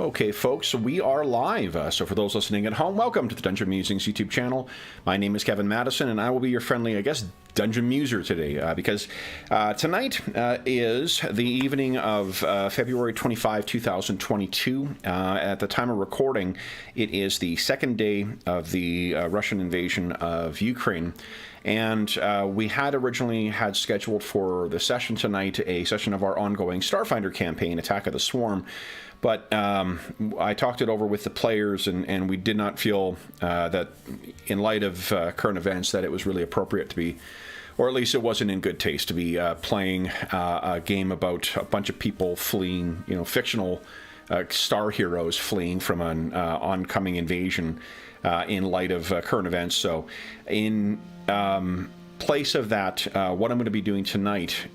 Okay, folks, so we are live. So for those listening at home, welcome to the Dungeon Musings YouTube channel. My name is Kevin Madison, and I will be your friendly, Dungeon Muser today, because tonight is the evening of February 25, 2022. At the time of recording, it is the second day of the Russian invasion of Ukraine. And we had originally had scheduled for the session tonight a session of our ongoing Starfinder campaign, Attack of the Swarm. But I talked it over with the players, and we did not feel that, in light of current events, that it was really appropriate to be, or at least it wasn't in good taste, to be playing a game about a bunch of people fleeing, fictional star heroes fleeing from an oncoming invasion in light of current events. So in place of that, what I'm going to be doing tonight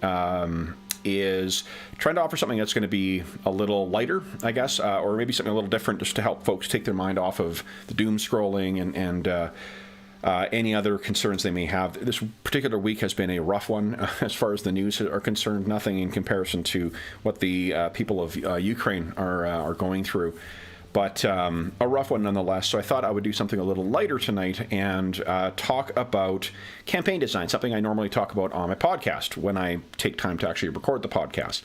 is trying to offer something that's going to be a little lighter, I guess, or maybe something a little different, just to help folks take their mind off of the doom scrolling and any other concerns they may have. This particular week has been a rough one as far as the news are concerned. Nothing in comparison to what the people of Ukraine are going through, but a rough one nonetheless. So I thought I would do something a little lighter tonight and talk about campaign design, something I normally talk about on my podcast when I take time to actually record the podcast.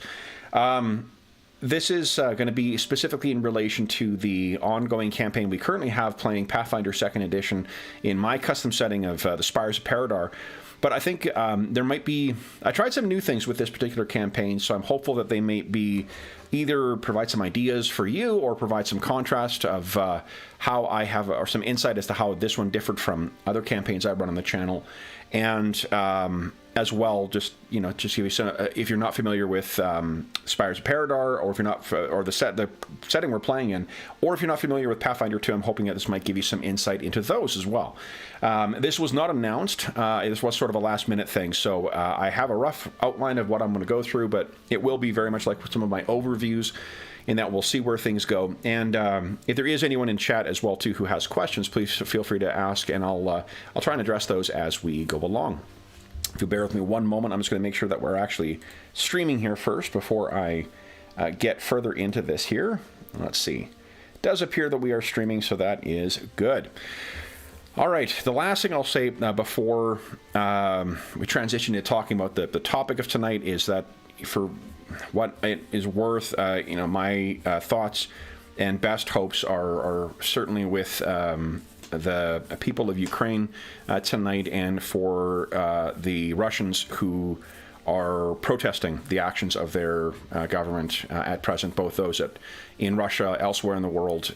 This is going to be specifically in relation to the ongoing campaign we currently have playing Pathfinder 2nd Edition in my custom setting of the Spires of Paridar. But I think there might be... I tried some new things with this particular campaign, so I'm hopeful that they may be either provide some ideas for you or provide some contrast of how I have, or some insight as to how this one differed from other campaigns I run on the channel. And as well, just give you some, if you're not familiar with Spires of Paridar, or if you're not, or the setting we're playing in, or if you're not familiar with Pathfinder 2, I'm hoping that this might give you some insight into those as well. This was not announced. This was sort of a last-minute thing, so I have a rough outline of what I'm going to go through, but it will be very much like some of my overviews, in that we'll see where things go. And if there is anyone in chat as well too who has questions, please feel free to ask, and I'll try and address those as we go along. If you bear with me one moment, I'm just going to make sure that we're actually streaming here first before I get further into this here. Let's see. It does appear that we are streaming, so that is good. All right, the last thing I'll say before we transition to talking about the topic of tonight is that, for what it is worth, my thoughts and best hopes are certainly with the people of Ukraine tonight, and for the Russians who are protesting the actions of their government at present, both those in Russia, elsewhere in the world.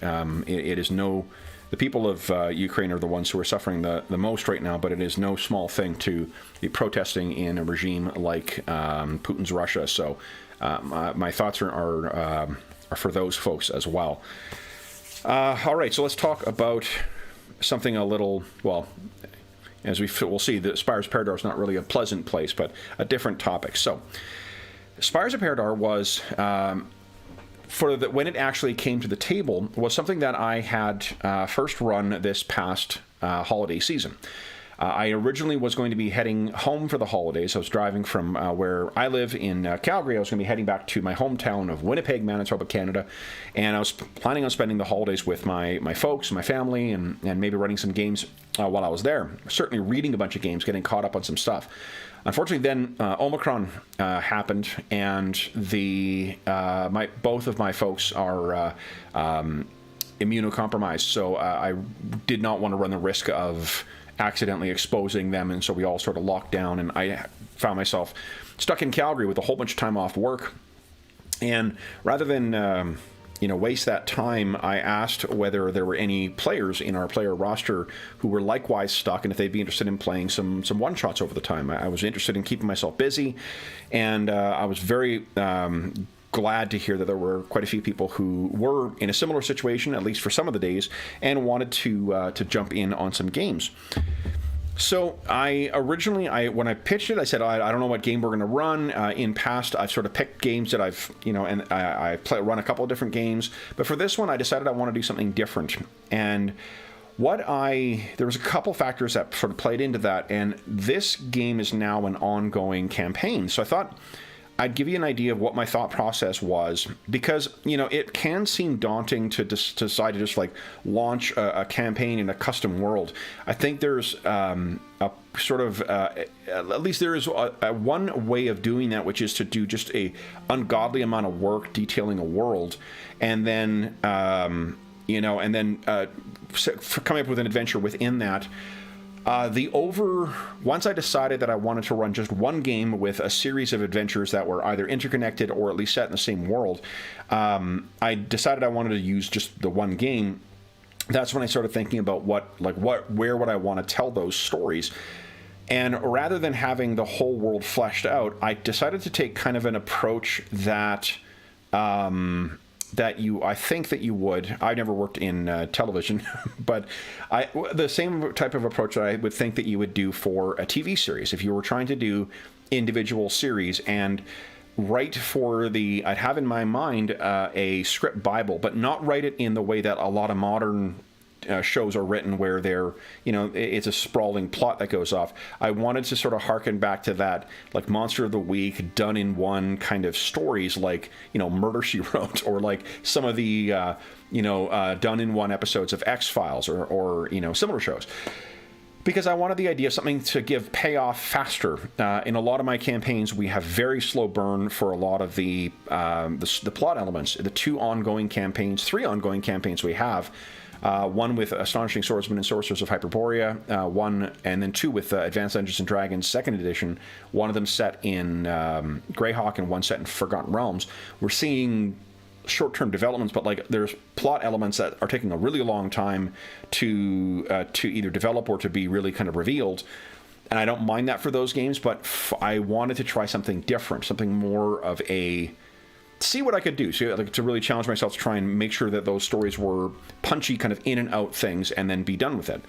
The people of Ukraine are the ones who are suffering the most right now, but it is no small thing to be protesting in a regime like Putin's Russia. So my thoughts are for those folks as well. All right, so let's talk about something a little, well, as we'll see, the Spires of Paridar is not really a pleasant place, but a different topic. So Spires of Paridar was... when it actually came to the table, was something that I had first run this past holiday season. I originally was going to be heading home for the holidays. I was driving from where I live in Calgary. I was going to be heading back to my hometown of Winnipeg, Manitoba, Canada, and I was planning on spending the holidays with my folks, my family, and maybe running some games while I was there. Certainly reading a bunch of games, getting caught up on some stuff. Unfortunately, then Omicron happened, and both of my folks are immunocompromised, so I did not want to run the risk of accidentally exposing them, and so we all sort of locked down, and I found myself stuck in Calgary with a whole bunch of time off work. And rather than waste that time, I asked whether there were any players in our player roster who were likewise stuck, and if they'd be interested in playing some one-shots over the time. I was interested in keeping myself busy, and I was very glad to hear that there were quite a few people who were in a similar situation, at least for some of the days, and wanted to jump in on some games. So when I pitched it, I said, I don't know what game we're going to run. In past, I've sort of picked games that I've, and I run a couple of different games. But for this one, I decided I want to do something different. And there was a couple factors that sort of played into that. And this game is now an ongoing campaign. So I thought I'd give you an idea of what my thought process was, because, it can seem daunting to decide to just like launch a campaign in a custom world. I think there's a sort of, at least there is a one way of doing that, which is to do just a ungodly amount of work detailing a world, and then, coming up with an adventure within that. Once I decided that I wanted to run just one game with a series of adventures that were either interconnected or at least set in the same world, I decided I wanted to use just the one game. That's when I started thinking about where would I want to tell those stories. And rather than having the whole world fleshed out, I decided to take kind of an approach that I think that you would. I never worked in television, but the same type of approach that I would think that you would do for a TV series. If you were trying to do individual series and write I'd have in my mind a script Bible, but not write it in the way that a lot of modern shows are written, where it's a sprawling plot that goes off. I wanted to sort of harken back to that, like Monster of the Week, done in one kind of stories, like, Murder, She Wrote, or like some of the, done in one episodes of X-Files or similar shows. Because I wanted the idea of something to give payoff faster. In a lot of my campaigns, we have very slow burn for a lot of the plot elements. The three ongoing campaigns we have. One with Astonishing Swordsmen and Sorcerers of Hyperborea, one, and then two with Advanced Dungeons & Dragons 2nd edition, one of them set in Greyhawk and one set in Forgotten Realms. We're seeing short-term developments, but there's plot elements that are taking a really long time to either develop or to be really kind of revealed. And I don't mind that for those games, but I wanted to try something different, something more of see what I could do. So, to really challenge myself to try and make sure that those stories were punchy, kind of in and out things, and then be done with it.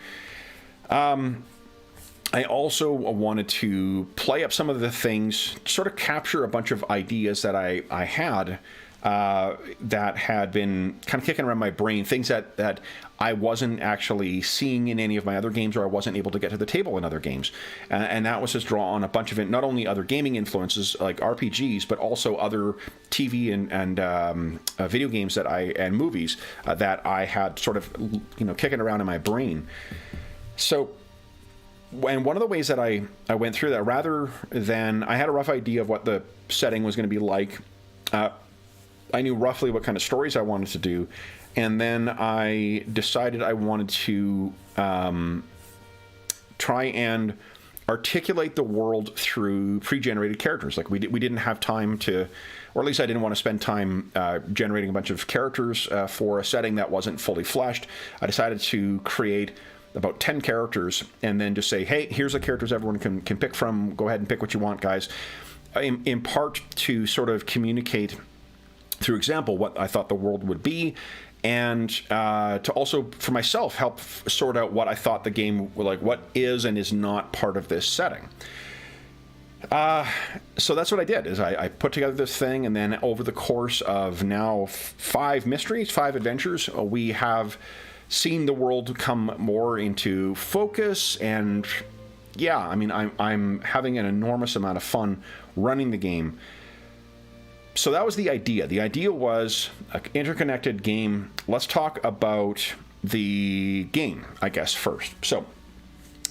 I also wanted to play up some of the things, sort of capture a bunch of ideas that I had that had been kind of kicking around my brain, things that I wasn't actually seeing in any of my other games, or I wasn't able to get to the table in other games. And that was just draw on a bunch of it, not only other gaming influences like RPGs, but also other TV and video games and movies that I had sort of kicking around in my brain. So, and one of the ways that I went through that, rather than I had a rough idea of what the setting was going to be like. I knew roughly what kind of stories I wanted to do, and then I decided I wanted to try and articulate the world through pre-generated characters. Like we didn't have time to, or at least I didn't want to spend time generating a bunch of characters for a setting that wasn't fully fleshed. I decided to create about 10 characters and then just say, hey, here's the characters everyone can pick from. Go ahead and pick what you want, guys. In part to sort of communicate through example what I thought the world would be, and to also, for myself, help sort out what I thought the game, like what is and is not part of this setting. So that's what I did, is I put together this thing, and then over the course of now 5 adventures, we have seen the world come more into focus, and yeah, I mean, I'm having an enormous amount of fun running the game. So that was the idea. The idea was an interconnected game. Let's talk about the game, I guess, first. So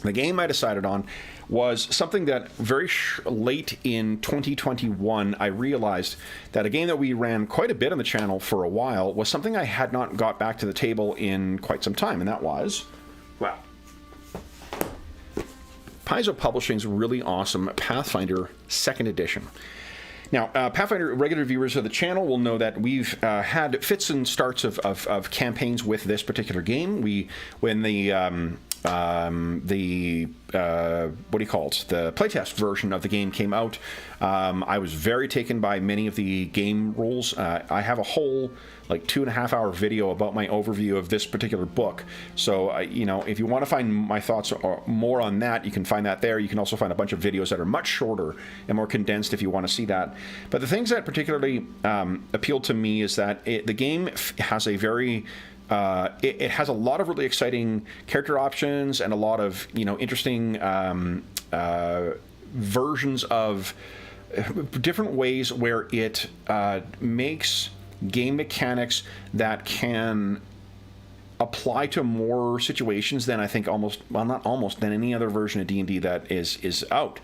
the game I decided on was something that very late in 2021, I realized that a game that we ran quite a bit on the channel for a while was something I had not got back to the table in quite some time, and that was, wow, Paizo Publishing's really awesome Pathfinder 2nd edition. Now, Pathfinder regular viewers of the channel will know that we've had fits and starts of campaigns with this particular game. When the what do you call it? The playtest version of the game came out, I was very taken by many of the game rules. I have a whole 2.5-hour video about my overview of this particular book. So, if you want to find my thoughts or more on that, you can find that there. You can also find a bunch of videos that are much shorter and more condensed if you want to see that. But the things that particularly appealed to me is that the game has a very it has a lot of really exciting character options and a lot of interesting versions of different ways where it makes game mechanics that can apply to more situations than I think than any other version of D&D that is out.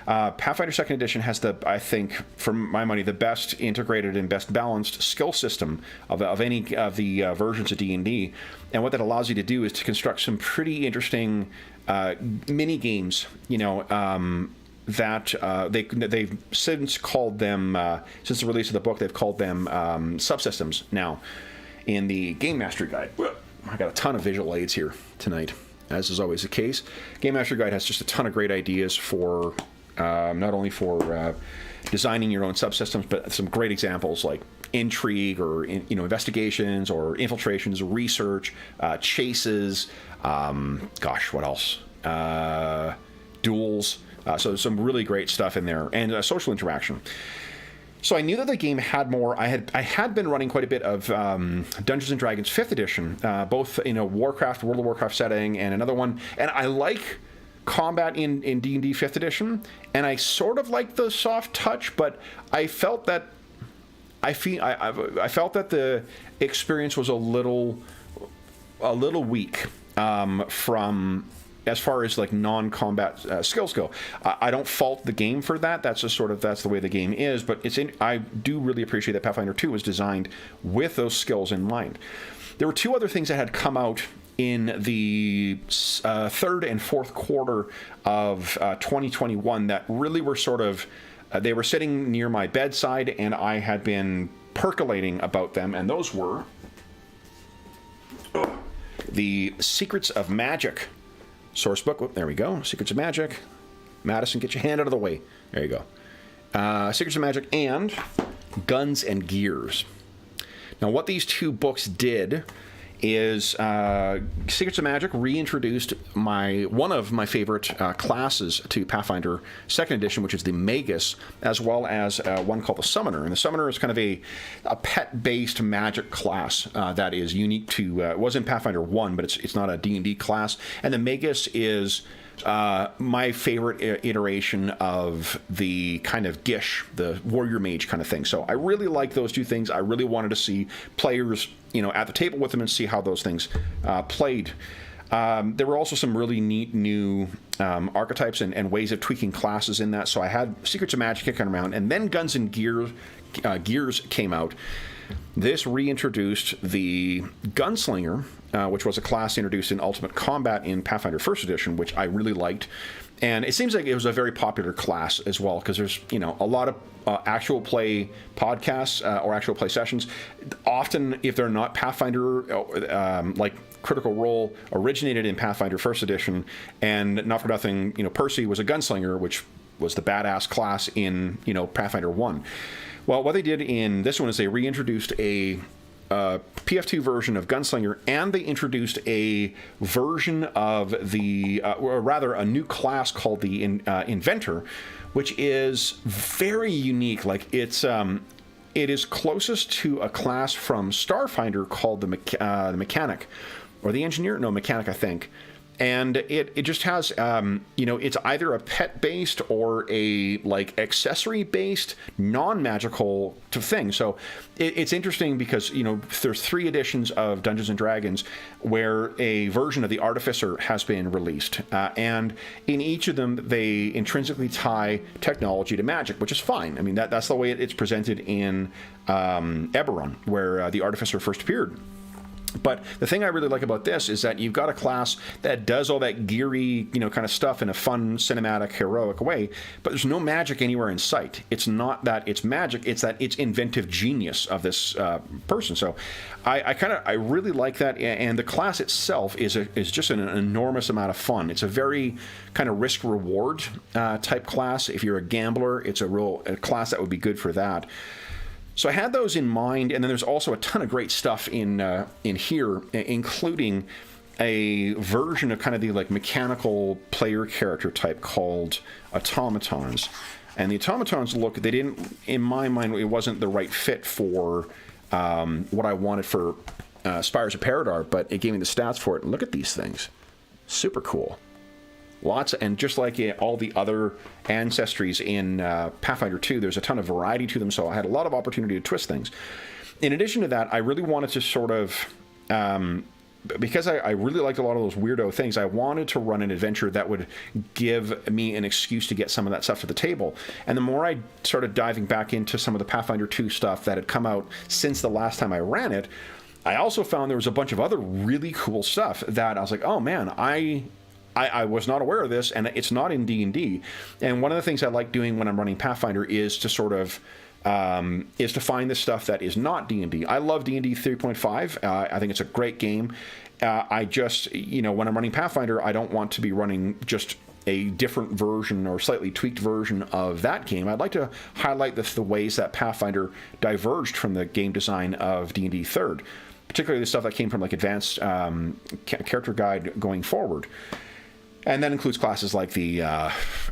Pathfinder 2nd Edition has I think, for my money, the best integrated and best balanced skill system of any of the versions of D&D. And what that allows you to do is to construct some pretty interesting mini games, that they've since called them, since the release of the book, they've called them subsystems now in the Game Mastery Guide. I got a ton of visual aids here tonight, as is always the case. Game Mastery Guide has just a ton of great ideas for not only for designing your own subsystems, but some great examples like intrigue or investigations or infiltrations, research, chases. What else? Duels. So some really great stuff in there, and social interaction. So I knew that the game had more. I had been running quite a bit of Dungeons and Dragons 5th Edition, both in a World of Warcraft setting and another one. And I like combat in D&D 5th Edition, and I sort of like the soft touch, but I felt that I felt that the experience was a little weak from as far as like non-combat skills go. I don't fault the game for that. That's the way the game is. But I do really appreciate that Pathfinder 2 was designed with those skills in mind. There were two other things that had come out in the third and fourth quarter of 2021 that really were they were sitting near my bedside, and I had been percolating about them, and those were the Secrets of Magic source book. Oh, there we go. Secrets of Magic. Madison, get your hand out of the way. There you go. Secrets of Magic and Guns and Gears. Now, what these two books did is Secrets of Magic reintroduced one of my favorite classes to Pathfinder 2nd Edition, which is the Magus, as well as one called the Summoner. And the Summoner is kind of a pet-based magic class that is unique to... it was in Pathfinder 1, but it's not a D&D class. And the Magus is my favorite iteration of the kind of Gish, the warrior mage kind of thing. So I really like those two things. I really wanted to see players, at the table with them and see how those things played. There were also some really neat new archetypes and ways of tweaking classes in that. So I had Secrets of Magic kicking around, and then Guns and Gears came out. This reintroduced the Gunslinger, which was a class introduced in Ultimate Combat in Pathfinder 1st Edition, which I really liked. And it seems like it was a very popular class as well, because there's, a lot of actual play podcasts or actual play sessions. Often, if they're not Pathfinder, like Critical Role originated in Pathfinder 1st Edition, and not for nothing, Percy was a gunslinger, which was the badass class in, Pathfinder 1. Well, what they did in this one is they reintroduced a PF2 version of Gunslinger, and they introduced a version of or rather a new class called the Inventor, which is very unique. Like it is closest to a class from Starfinder called the Mechanic, or the Engineer. No, Mechanic, I think. And it just has, it's either a pet-based or a, accessory-based, non-magical thing. So it's interesting because, there's 3 editions of Dungeons & Dragons where a version of the Artificer has been released. And in each of them, they intrinsically tie technology to magic, which is fine. I mean, that's the way it's presented in Eberron, where the Artificer first appeared. But the thing I really like about this is that you've got a class that does all that geary, kind of stuff in a fun, cinematic, heroic way, but there's no magic anywhere in sight. It's not that it's magic, it's that it's inventive genius of this person. So I really like that, and the class itself is just an enormous amount of fun. It's a very kind of risk-reward type class. If you're a gambler, it's a class that would be good for that. So I had those in mind, and then there's also a ton of great stuff in here, including a version of kind of the mechanical player character type called automatons. And the automatons in my mind, it wasn't the right fit for what I wanted for Spires of Paridar, but it gave me the stats for it. And look at these things. Super cool. lots, and just like all the other ancestries in Pathfinder 2, there's a ton of variety to them, so I had a lot of opportunity to twist things. In addition to that, I really wanted to sort of, because I really liked a lot of those weirdo things, I wanted to run an adventure that would give me an excuse to get some of that stuff to the table. And the more I started diving back into some of the Pathfinder 2 stuff that had come out since the last time I ran it, I also found there was a bunch of other really cool stuff that I was like, oh man, I was not aware of this, and it's not in D&D. And one of the things I like doing when I'm running Pathfinder is to sort of is to find the stuff that is not D&D. I love D&D 3.5. I think it's a great game. I just, when I'm running Pathfinder, I don't want to be running just a different version or slightly tweaked version of that game. I'd like to highlight the ways that Pathfinder diverged from the game design of D&D 3rd, particularly the stuff that came from like advanced character guide going forward. And that includes classes like the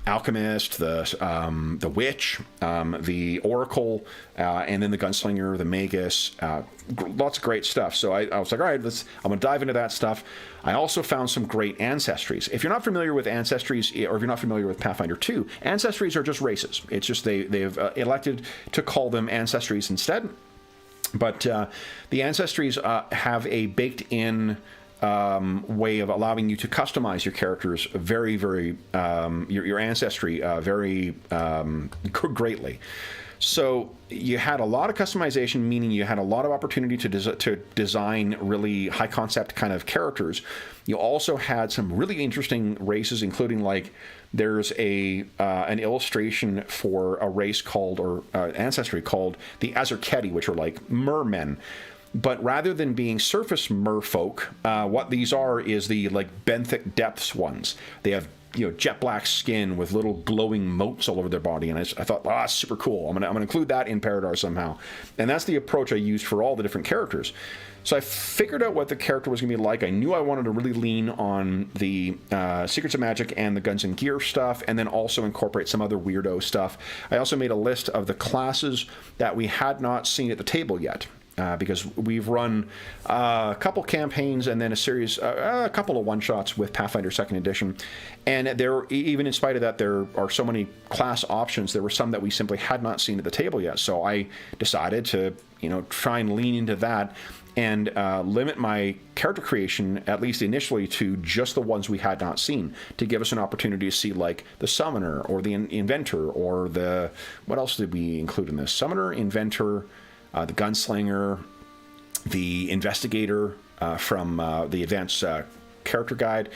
alchemist, the witch, the oracle, and then the gunslinger, the magus. Lots of great stuff. So I was like, all right, I'm going to dive into that stuff. I also found some great ancestries. If you're not familiar with ancestries, or if you're not familiar with Pathfinder 2, ancestries are just races. It's just they've elected to call them ancestries instead. But the ancestries have a baked-in way of allowing you to customize your characters very, very, your ancestry very greatly. So you had a lot of customization, meaning you had a lot of opportunity to design really high concept kind of characters. You also had some really interesting races, including like there's an illustration for a race called, or ancestry called the Azarketi, which are like mermen. But rather than being surface merfolk, what these are is the like benthic depths ones. They have jet black skin with little glowing motes all over their body, and I thought, that's super cool. I'm gonna include that in Paridar somehow, and that's the approach I used for all the different characters. So I figured out what the character was gonna be like. I knew I wanted to really lean on the Secrets of Magic and the Guns and Gear stuff, and then also incorporate some other weirdo stuff. I also made a list of the classes that we had not seen at the table yet. Because we've run a couple campaigns and then a couple of one-shots with Pathfinder 2nd Edition. And there, even in spite of that, there are so many class options. There were some that we simply had not seen at the table yet. So I decided to, try and lean into that and limit my character creation, at least initially, to just the ones we had not seen, to give us an opportunity to see, like, the Summoner or the Inventor or the... What else did we include in this? Summoner, Inventor... the Gunslinger, the Investigator from the Advanced Character Guide,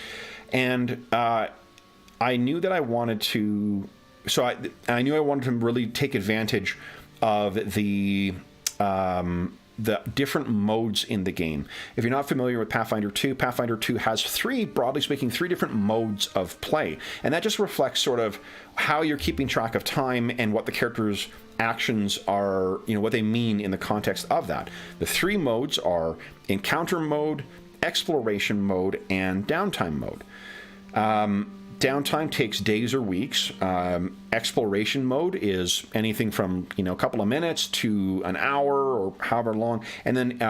and I knew that I wanted to. So I knew I wanted to really take advantage of the different modes in the game. If you're not familiar with Pathfinder 2, Pathfinder 2 has broadly speaking, three different modes of play, and that just reflects sort of how you're keeping track of time and what the characters' actions are, what they mean in the context of that. The three modes are encounter mode, exploration mode, and downtime mode. Downtime takes days or weeks. Exploration mode is anything from a couple of minutes to an hour or however long, and then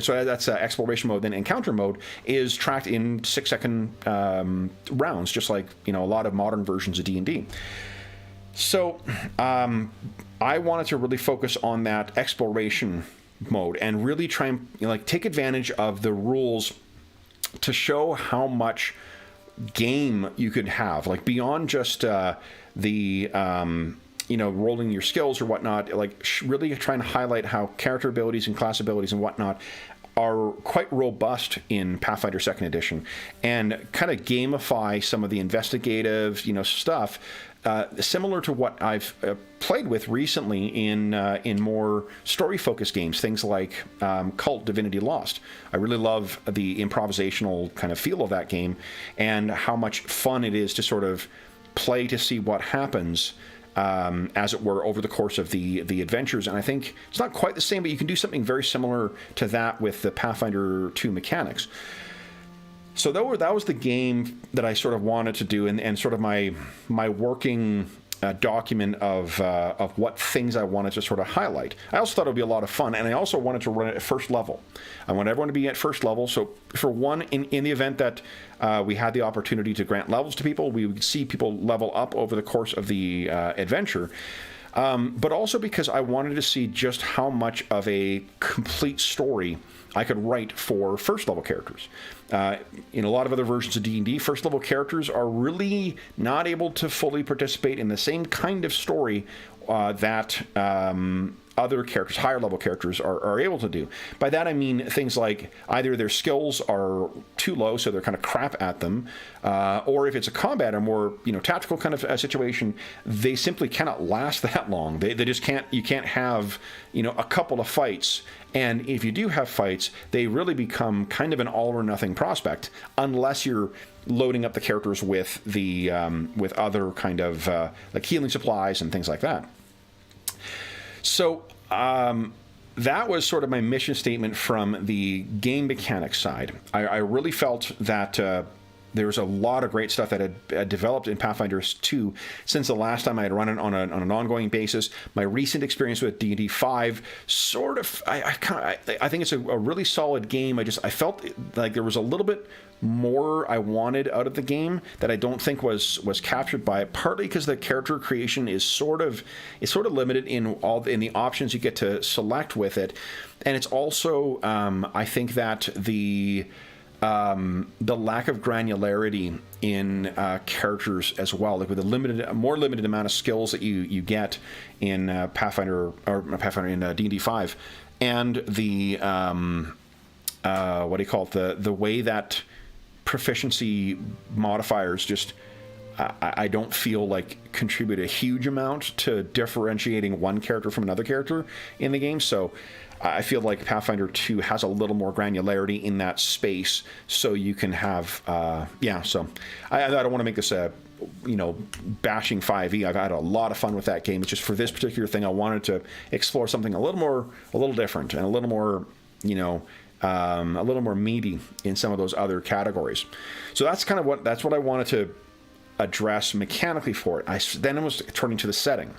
so that's exploration mode. Then encounter mode is tracked in 6-second rounds, just like a lot of modern versions of D&D. So I wanted to really focus on that exploration mode and really try and take advantage of the rules to show how much game you could have, like beyond just the rolling your skills or whatnot, really trying to highlight how character abilities and class abilities and whatnot are quite robust in Pathfinder 2nd Edition, and kind of gamify some of the investigative stuff, similar to what I've played with recently in more story-focused games, things like Cult Divinity Lost. I really love the improvisational kind of feel of that game, and how much fun it is to sort of play to see what happens, as it were, over the course of the adventures. And I think it's not quite the same, but you can do something very similar to that with the Pathfinder 2 mechanics. So that was the game that I sort of wanted to do, and sort of my working document of what things I wanted to sort of highlight. I also thought it would be a lot of fun, and I also wanted to run it at first level. I want everyone to be at first level, so for one, in the event that we had the opportunity to grant levels to people, we would see people level up over the course of the adventure. But also because I wanted to see just how much of a complete story I could write for first-level characters. In a lot of other versions of D&D, first-level characters are really not able to fully participate in the same kind of story that other characters, higher-level characters, are able to do. By that I mean things like either their skills are too low, so they're kind of crap at them, or if it's a combat or more tactical kind of situation, they simply cannot last that long. They just can't. You can't have a couple of fights. And if you do have fights, they really become kind of an all-or-nothing prospect, unless you're loading up the characters with the with other kind of like healing supplies and things like that. So that was sort of my mission statement from the game mechanics side. I really felt that there was a lot of great stuff that had developed in Pathfinder 2 since the last time I had run it on an ongoing basis. My recent experience with D&D 5 sort of, I think it's a really solid game. I felt like there was a little bit more I wanted out of the game that I don't think was captured by it, partly because the character creation is sort of limited in the options you get to select with it, and it's also I think that the lack of granularity in characters as well, like with a more limited amount of skills that you get in Pathfinder in D&D 5, and the what do you call it, the way that proficiency modifiers just I don't feel like contribute a huge amount to differentiating one character from another character in the game. So I feel like Pathfinder 2 has a little more granularity in that space, so you can have so I don't want to make this a bashing 5e. I've had a lot of fun with that game. It's just for this particular thing I wanted to explore something a little different and a little more a little more meaty in some of those other categories. So that's what I wanted to address mechanically for it. Then I was turning to the setting.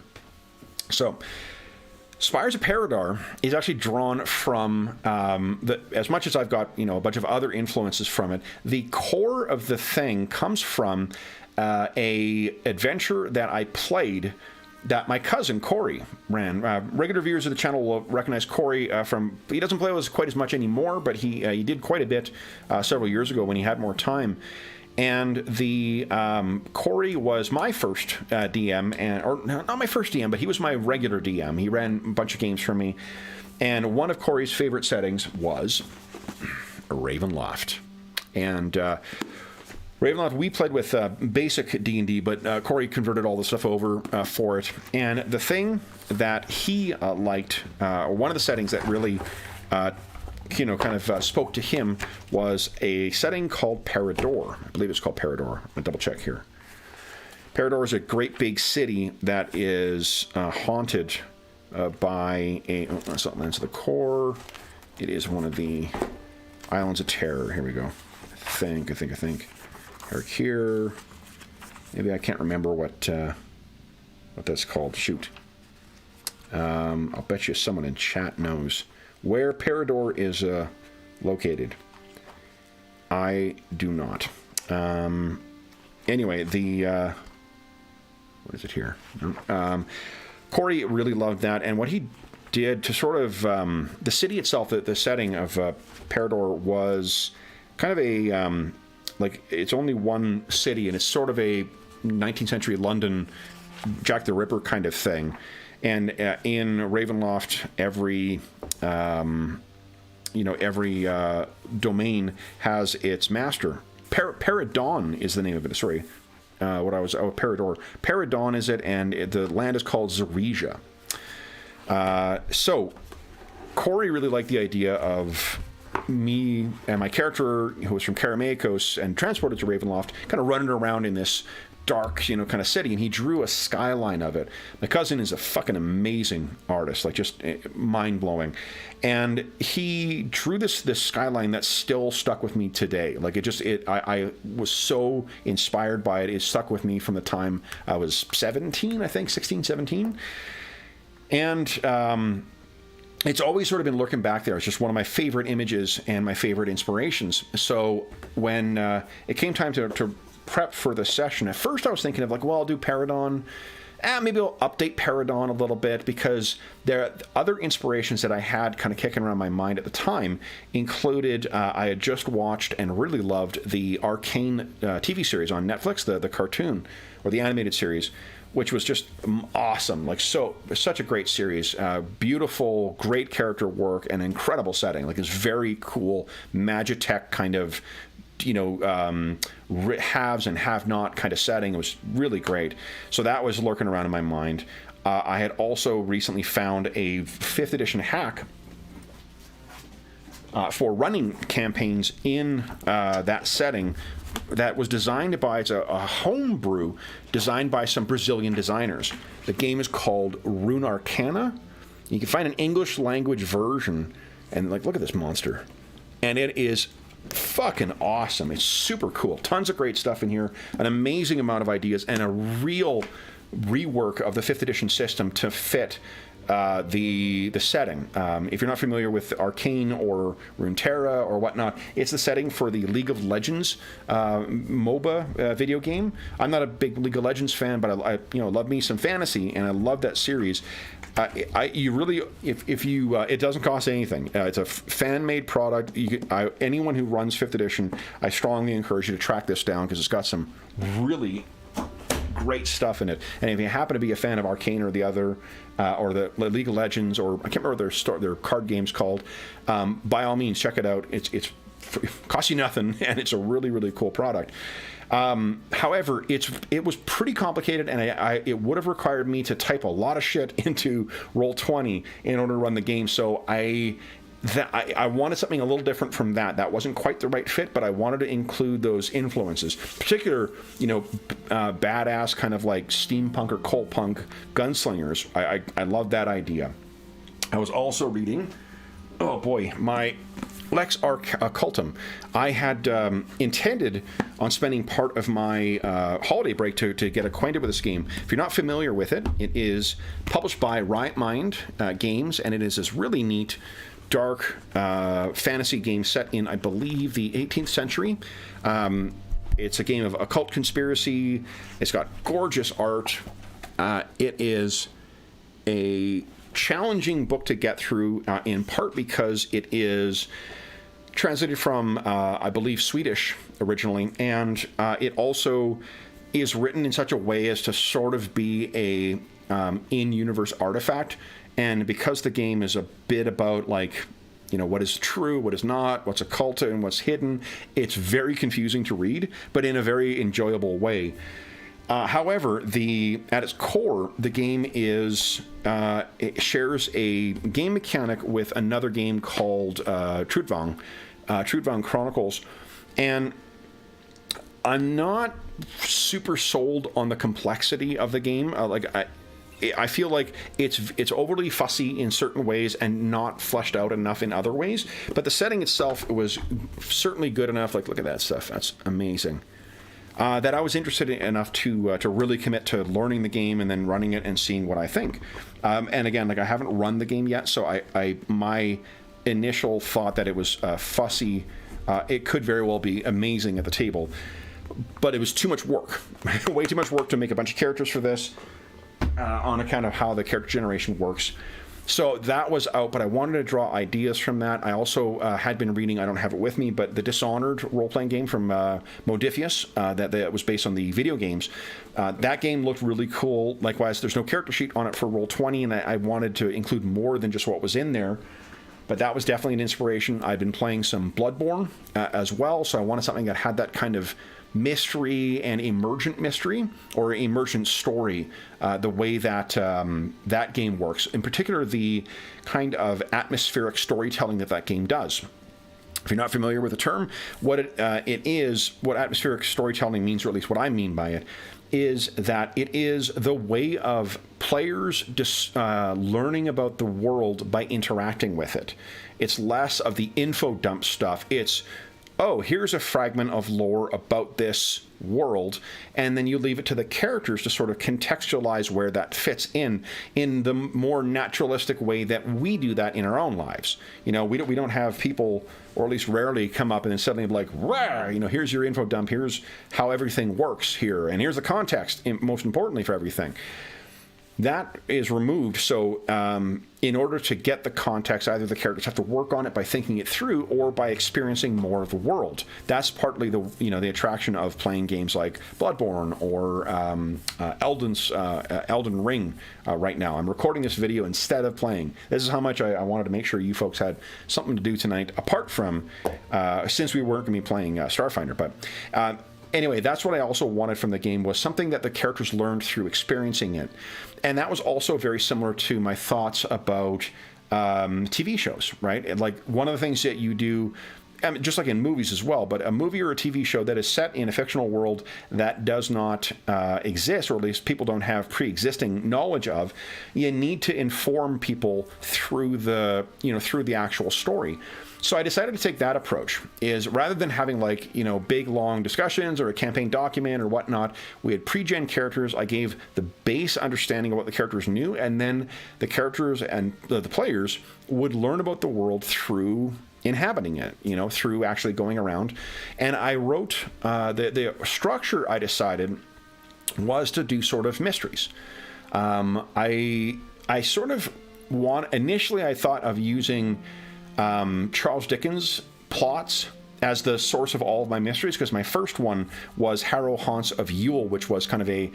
So Spires of Paridar is actually drawn from, as much as I've got a bunch of other influences from it, the core of the thing comes from a adventure that I played that my cousin Corey ran. Regular viewers of the channel will recognize Corey from. He doesn't play with us quite as much anymore, but he did quite a bit several years ago when he had more time. And the Corey was my first DM, or not my first DM, but he was my regular DM. He ran a bunch of games for me, and one of Corey's favorite settings was Ravenloft. And Ravenloft, we played with basic D&D, but Corey converted all the stuff over for it. And the thing that he liked, or one of the settings that really spoke to him, was a setting called Paridar. I believe it's called Paridar. I'm going to double check here. Paridar is a great big city that is haunted by something into the core. It is one of the Islands of Terror. Here we go. I think. Here. Maybe I can't remember what that's called. Shoot. I'll bet you someone in chat knows where Paridar is located. I do not. Anyway, what is it here? Corey really loved that, and what he did to sort of the city itself, the setting of Paridar was kind of a it's only one city, and it's sort of a 19th century London Jack the Ripper kind of thing. And in Ravenloft, every domain has its master. Paridon is the name of it. Sorry, Paridar. Paridon is it, and the land is called Zaresia. So Corey really liked the idea of me and my character, who was from Karameikos and transported to Ravenloft, kind of running around in this dark, kind of city, and he drew a skyline of it. My cousin is a fucking amazing artist, like just mind-blowing. And he drew this skyline that still stuck with me today. Like I was so inspired by it. It stuck with me from the time I was 17, I think, 16, 17. And it's always sort of been lurking back there. It's just one of my favorite images and my favorite inspirations. So when it came time to prep for the session, at first I was thinking of like, well, I'll do Paridar. Maybe I'll update Paridar a little bit, because there are other inspirations that I had kind of kicking around my mind at the time included, I had just watched and really loved the Arcane TV series on Netflix, the cartoon or the animated series, which was just awesome. Like, such a great series, beautiful, great character work, and incredible setting. Like, it's very cool Magitech kind of, haves and have not kind of setting. It was really great. So that was lurking around in my mind. I had also recently found a 5th edition hack for running campaigns in that setting that was designed by, it's a homebrew designed by some Brazilian designers. The game is called Rune Arcana. You can find an English language version, and like, look at this monster. And it is fucking awesome. It's super cool. Tons of great stuff in here, an amazing amount of ideas, and a real rework of the 5th edition system to fit the setting. If you're not familiar with Arcane or Runeterra or whatnot, it's the setting for the League of Legends MOBA video game. I'm not a big League of Legends fan, but I love me some fantasy, and I love that series. You really, if you, it doesn't cost anything. It's a fan-made product. Anyone who runs 5th edition, I strongly encourage you to track this down, because it's got some really great stuff in it. And if you happen to be a fan of Arcane or the other, or the League of Legends, or I can't remember their card game's called, by all means, check it out. It costs you nothing, and it's a really, really cool product. However, it was pretty complicated, and it would have required me to type a lot of shit into Roll20 in order to run the game. So I wanted something a little different from that. That wasn't quite the right fit, but I wanted to include those influences, particular, badass kind of like steampunk or coalpunk gunslingers. I love that idea. I was also reading, oh boy, my Lex Occultum. I had intended on spending part of my holiday break to get acquainted with this game. If you're not familiar with it, it is published by Riot Mind Games, and it is this really neat, dark fantasy game set in, I believe, the 18th century. It's a game of occult conspiracy. It's got gorgeous art. It is a challenging book to get through, in part because it is translated from, I believe, Swedish originally, and it also is written in such a way as to sort of be a in-universe artifact. And because the game is a bit about, like, what is true, what is not, what's occult and what's hidden, it's very confusing to read, but in a very enjoyable way. However, at its core, the game it shares a game mechanic with another game called Trudvang Chronicles, and I'm not super sold on the complexity of the game. I feel like it's overly fussy in certain ways and not fleshed out enough in other ways. But the setting itself was certainly good enough. Like, look at that stuff. That's amazing. That I was interested enough to really commit to learning the game and then running it and seeing what I think. And again, like, I haven't run the game yet, so my initial thought that it was fussy. It could very well be amazing at the table, but it was too much work. Way too much work to make a bunch of characters for this. On account of how the character generation works. So that was out, but I wanted to draw ideas from that. I also had been reading, I don't have it with me, but the Dishonored role-playing game from Modifius that was based on the video games. That game looked really cool. Likewise, there's no character sheet on it for Roll20, and I wanted to include more than just what was in there. But that was definitely an inspiration. I've been playing some Bloodborne as well, so I wanted something that had that kind of mystery and emergent mystery, or emergent story, the way that that game works. In particular, the kind of atmospheric storytelling that game does. If you're not familiar with the term, what it is, what atmospheric storytelling means, or at least what I mean by it, is that it is the way of players learning about the world by interacting with it. It's less of the info dump stuff. It's, oh, here's a fragment of lore about this world, and then you leave it to the characters to sort of contextualize where that fits in the more naturalistic way that we do that in our own lives. You know, we don't have people, or at least rarely, come up and then suddenly be like, rah, you know, here's your info dump, here's how everything works here, and here's the context, most importantly, for everything. That is removed, so in order to get the context, either the characters have to work on it by thinking it through or by experiencing more of the world. That's partly the attraction of playing games like Bloodborne or Elden Ring right now. I'm recording this video instead of playing. This is how much I wanted to make sure you folks had something to do tonight, apart from, since we weren't going to be playing Starfinder, but... Anyway, that's what I also wanted from the game, was something that the characters learned through experiencing it. And that was also very similar to my thoughts about TV shows, right? And like, one of the things that you do, I mean, just like in movies as well, but a movie or a TV show that is set in a fictional world that does not exist, or at least people don't have pre-existing knowledge of, you need to inform people through the actual story. So I decided to take that approach, is rather than having like, you know, big long discussions or a campaign document or whatnot, we had pre-gen characters. I gave the base understanding of what the characters knew, and then the characters and the players would learn about the world through inhabiting it, you know, through actually going around. And I wrote, the structure I decided was to do sort of mysteries. I sort of initially I thought of using Charles Dickens plots as the source of all of my mysteries, because my first one was Harrow Haunts of Yule, which was kind of a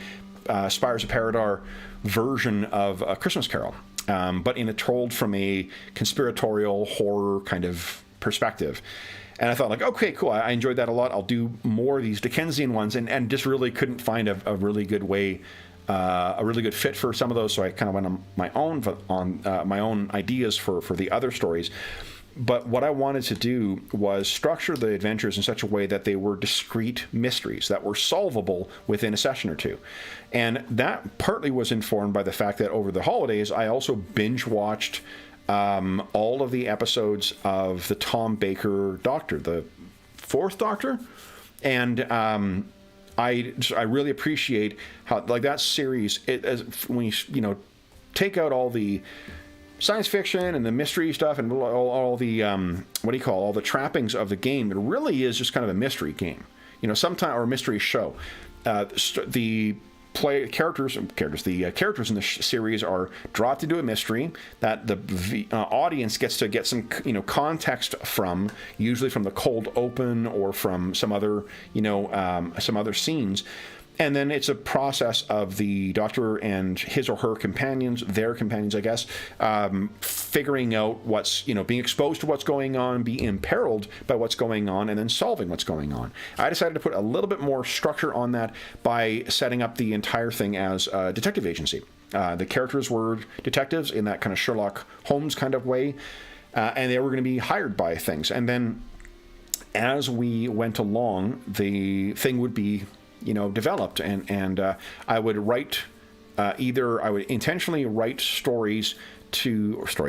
Spires of Paridar version of A Christmas Carol, but told from a conspiratorial horror kind of perspective. And I thought, like, okay, cool, I enjoyed that a lot. I'll do more of these Dickensian ones, and just really couldn't find a really good way, a really good fit for some of those, so I kind of went on my own ideas for the other stories. But what I wanted to do was structure the adventures in such a way that they were discrete mysteries that were solvable within a session or two. And that partly was informed by the fact that over the holidays, I also binge-watched all of the episodes of the Tom Baker Doctor, the fourth Doctor. And I really appreciate how, like, that series, when you take out all the science fiction and the mystery stuff and all the all the trappings of the game, it really is just kind of a mystery game, sometimes, or a mystery show. The characters in the series are dropped into a mystery that the audience gets to get some context from, usually from the cold open or from some other scenes. And then it's a process of the Doctor and his or her companions, their companions, I guess, figuring out what's, being exposed to what's going on, being imperiled by what's going on, and then solving what's going on. I decided to put a little bit more structure on that by setting up the entire thing as a detective agency. The characters were detectives in that kind of Sherlock Holmes kind of way, and they were going to be hired by things. And then as we went along, the thing would be developed, and I would write I would intentionally write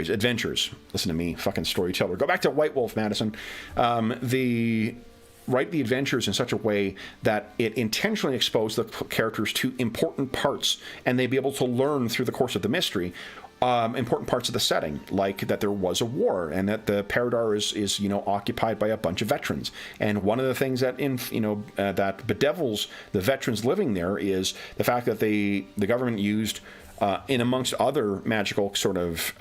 adventures. Listen to me, fucking storyteller. Go back to White Wolf, Madison. Write the adventures in such a way that it intentionally exposed the characters to important parts, and they'd be able to learn through the course of the mystery important parts of the setting, like that there was a war and that the Paridar is occupied by a bunch of veterans. And one of the things that that bedevils the veterans living there is the fact that the government used in amongst other magical sort of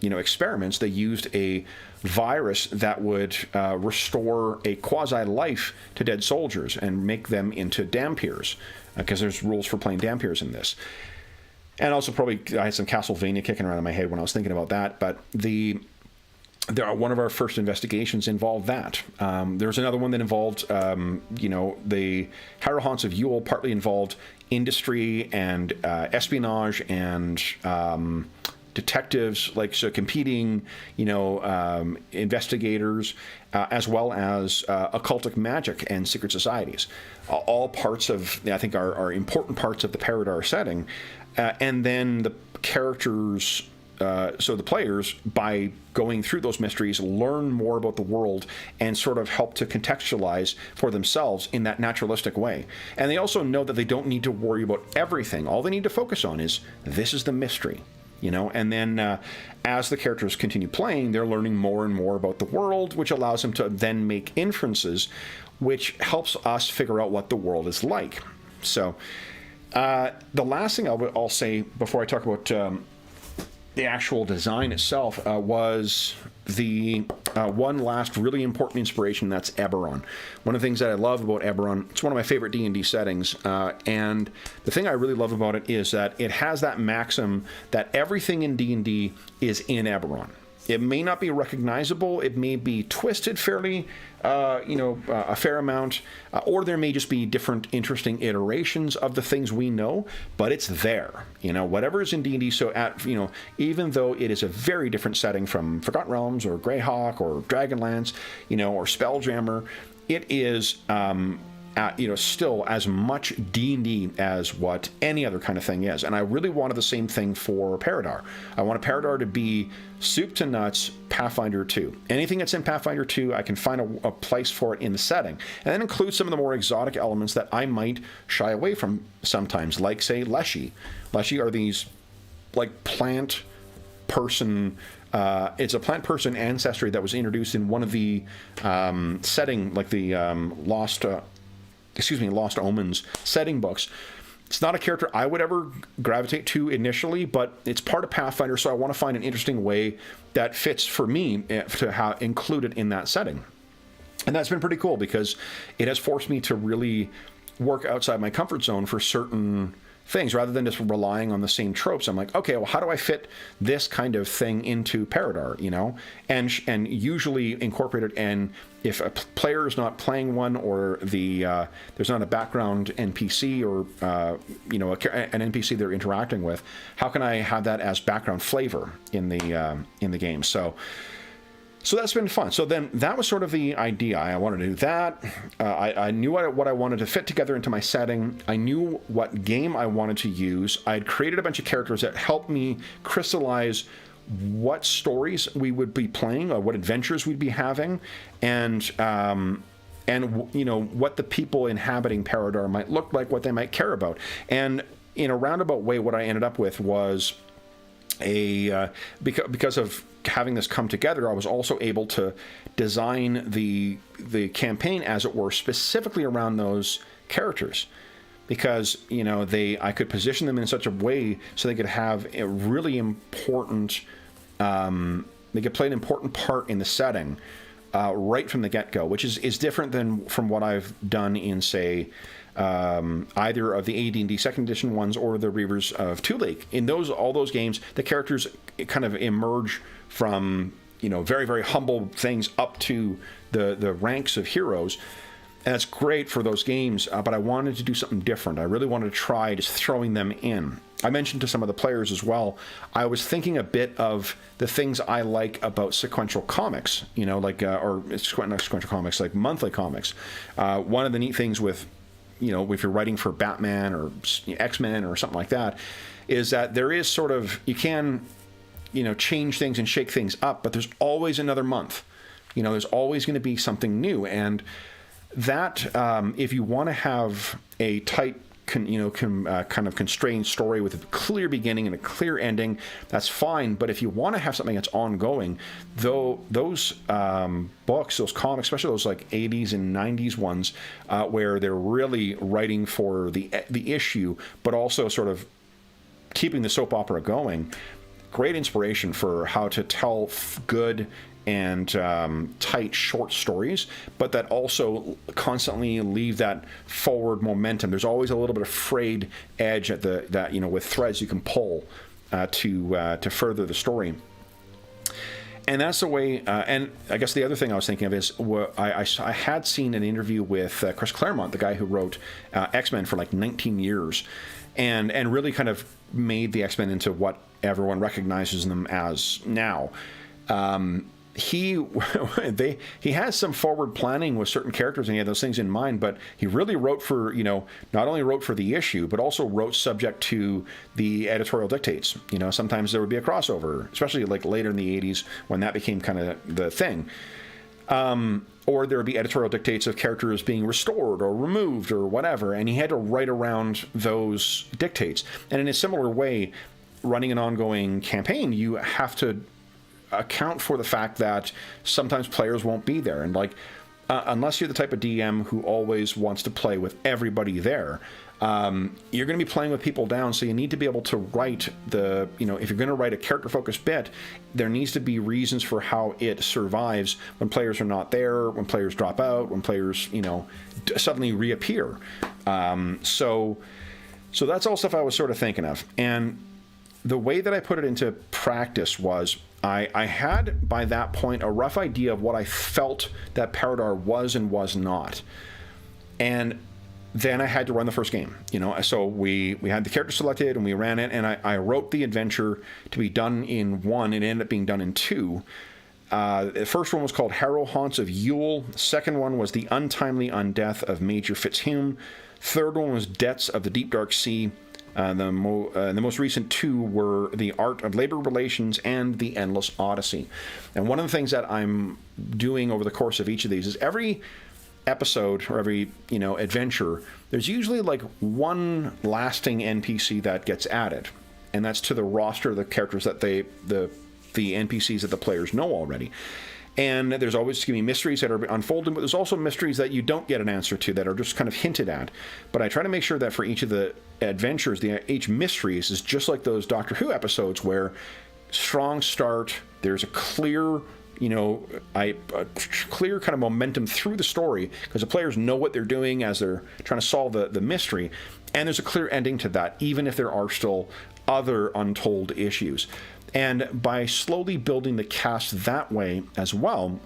experiments, they used a virus that would restore a quasi-life to dead soldiers and make them into Dampiers, because there's rules for playing Dampiers in this. And also probably I had some Castlevania kicking around in my head when I was thinking about that. But one of our first investigations involved that. There's another one that involved, the Harrow Haunts of Yule partly involved industry and espionage and detectives, like so competing, investigators, as well as occultic magic and secret societies, all parts of, I think, are important parts of the Paridar setting. And then the characters, so the players, by going through those mysteries, learn more about the world and sort of help to contextualize for themselves in that naturalistic way. And they also know that they don't need to worry about everything. All they need to focus on is, this is the mystery. And then as the characters continue playing, they're learning more and more about the world, which allows them to then make inferences, which helps us figure out what the world is like. So the last thing I'll say before I talk about the actual design itself was the one last really important inspiration, that's Eberron. One of the things that I love about Eberron, it's one of my favorite D&D settings, and the thing I really love about it is that it has that maxim that everything in D&D is in Eberron. It may not be recognizable, it may be twisted fairly, a fair amount, or there may just be different interesting iterations of the things we know, but it's there. Whatever is in D&D, so even though it is a very different setting from Forgotten Realms or Greyhawk or Dragonlance, or Spelljammer, it is still as much D&D as what any other kind of thing is. And I really wanted the same thing for Paridar. I want Paridar to be soup to nuts Pathfinder 2. Anything that's in Pathfinder 2, I can find a place for it in the setting. And then include some of the more exotic elements that I might shy away from sometimes, like, say, Leshy. Leshy are these, like, plant person... it's a plant person ancestry that was introduced in one of the setting, like the Lost Omens setting books. It's not a character I would ever gravitate to initially, but it's part of Pathfinder, so I want to find an interesting way that fits for me to include it in that setting. And that's been pretty cool because it has forced me to really work outside my comfort zone for certain things rather than just relying on the same tropes. I'm like, okay, well, how do I fit this kind of thing into Paridar, and usually incorporate it. And if a player is not playing one, or there's not a background NPC or an NPC they're interacting with, how can I have that as background flavor in the game? So that's been fun. So then that was sort of the idea. I wanted to do that. I knew what I wanted to fit together into my setting. I knew what game I wanted to use. I had created a bunch of characters that helped me crystallize what stories we would be playing, or what adventures we'd be having, and what the people inhabiting Paridar might look like, what they might care about. And in a roundabout way, what I ended up with was because of having this come together, I was also able to design the campaign, as it were, specifically around those characters, because I could position them in such a way so they could have a really important they could play an important part in the setting right from the get-go, which is different than from what I've done in, say, either of the AD&D second edition ones or the Reavers of Two Lake. In all those games, the characters kind of emerge from very, very humble things up to the ranks of heroes, and it's great for those games. But I wanted to do something different. I really wanted to try just throwing them in. I mentioned to some of the players as well, I was thinking a bit of the things I like about sequential comics, or not sequential comics, like monthly comics. One of the neat things with if you're writing for Batman or X-Men or something like that, is that there is sort of, you can, change things and shake things up, but there's always another month. There's always going to be something new. And that, if you want to have a tight, kind of constrained story with a clear beginning and a clear ending, that's fine. But if you want to have something that's ongoing, though, those books, those comics, especially those like 80s and 90s ones, where they're really writing for the issue, but also sort of keeping the soap opera going, great inspiration for how to tell good and tight short stories, but that also constantly leave that forward momentum. There's always a little bit of frayed edge at with threads you can pull to further the story. And that's the way, and I guess the other thing I was thinking of is, I had seen an interview with Chris Claremont, the guy who wrote X-Men for like 19 years, and really kind of made the X-Men into what everyone recognizes them as now. He has some forward planning with certain characters, and he had those things in mind, but he really wrote for, not only wrote for the issue, but also wrote subject to the editorial dictates. Sometimes there would be a crossover, especially like later in the 80s when that became kind of the thing. Or there would be editorial dictates of characters being restored or removed or whatever, and he had to write around those dictates. And in a similar way, running an ongoing campaign, you have to account for the fact that sometimes players won't be there, and unless you're the type of DM who always wants to play with everybody there, you're going to be playing with people down. So you need to be able to write if you're going to write a character focused bit, there needs to be reasons for how it survives when players are not there, when players drop out, when players suddenly reappear. So that's all stuff I was sort of thinking of, and the way that I put it into practice was I had, by that point, a rough idea of what I felt that Paridar was and was not. And then I had to run the first game. So we had the character selected, and we ran it, and I wrote the adventure to be done in 1. It ended up being done in 2. The first one was called Harrow Haunts of Yule. The second one was The Untimely Undeath of Major Fitzhume. Third one was Debts of the Deep Dark Sea. The most recent 2 were The Art of Labor Relations and The Endless Odyssey. And one of the things that I'm doing over the course of each of these is every episode or every adventure, there's usually like one lasting NPC that gets added, and that's to the roster of the characters that the NPCs that the players know already. And there's always going to be mysteries that are unfolding, but there's also mysteries that you don't get an answer to that are just kind of hinted at. But I try to make sure that for each of the adventures, each mysteries is just like those Doctor Who episodes where strong start, there's a clear, a clear kind of momentum through the story because the players know what they're doing as they're trying to solve the mystery. And there's a clear ending to that, even if there are still other untold issues. And by slowly building the cast that way as well,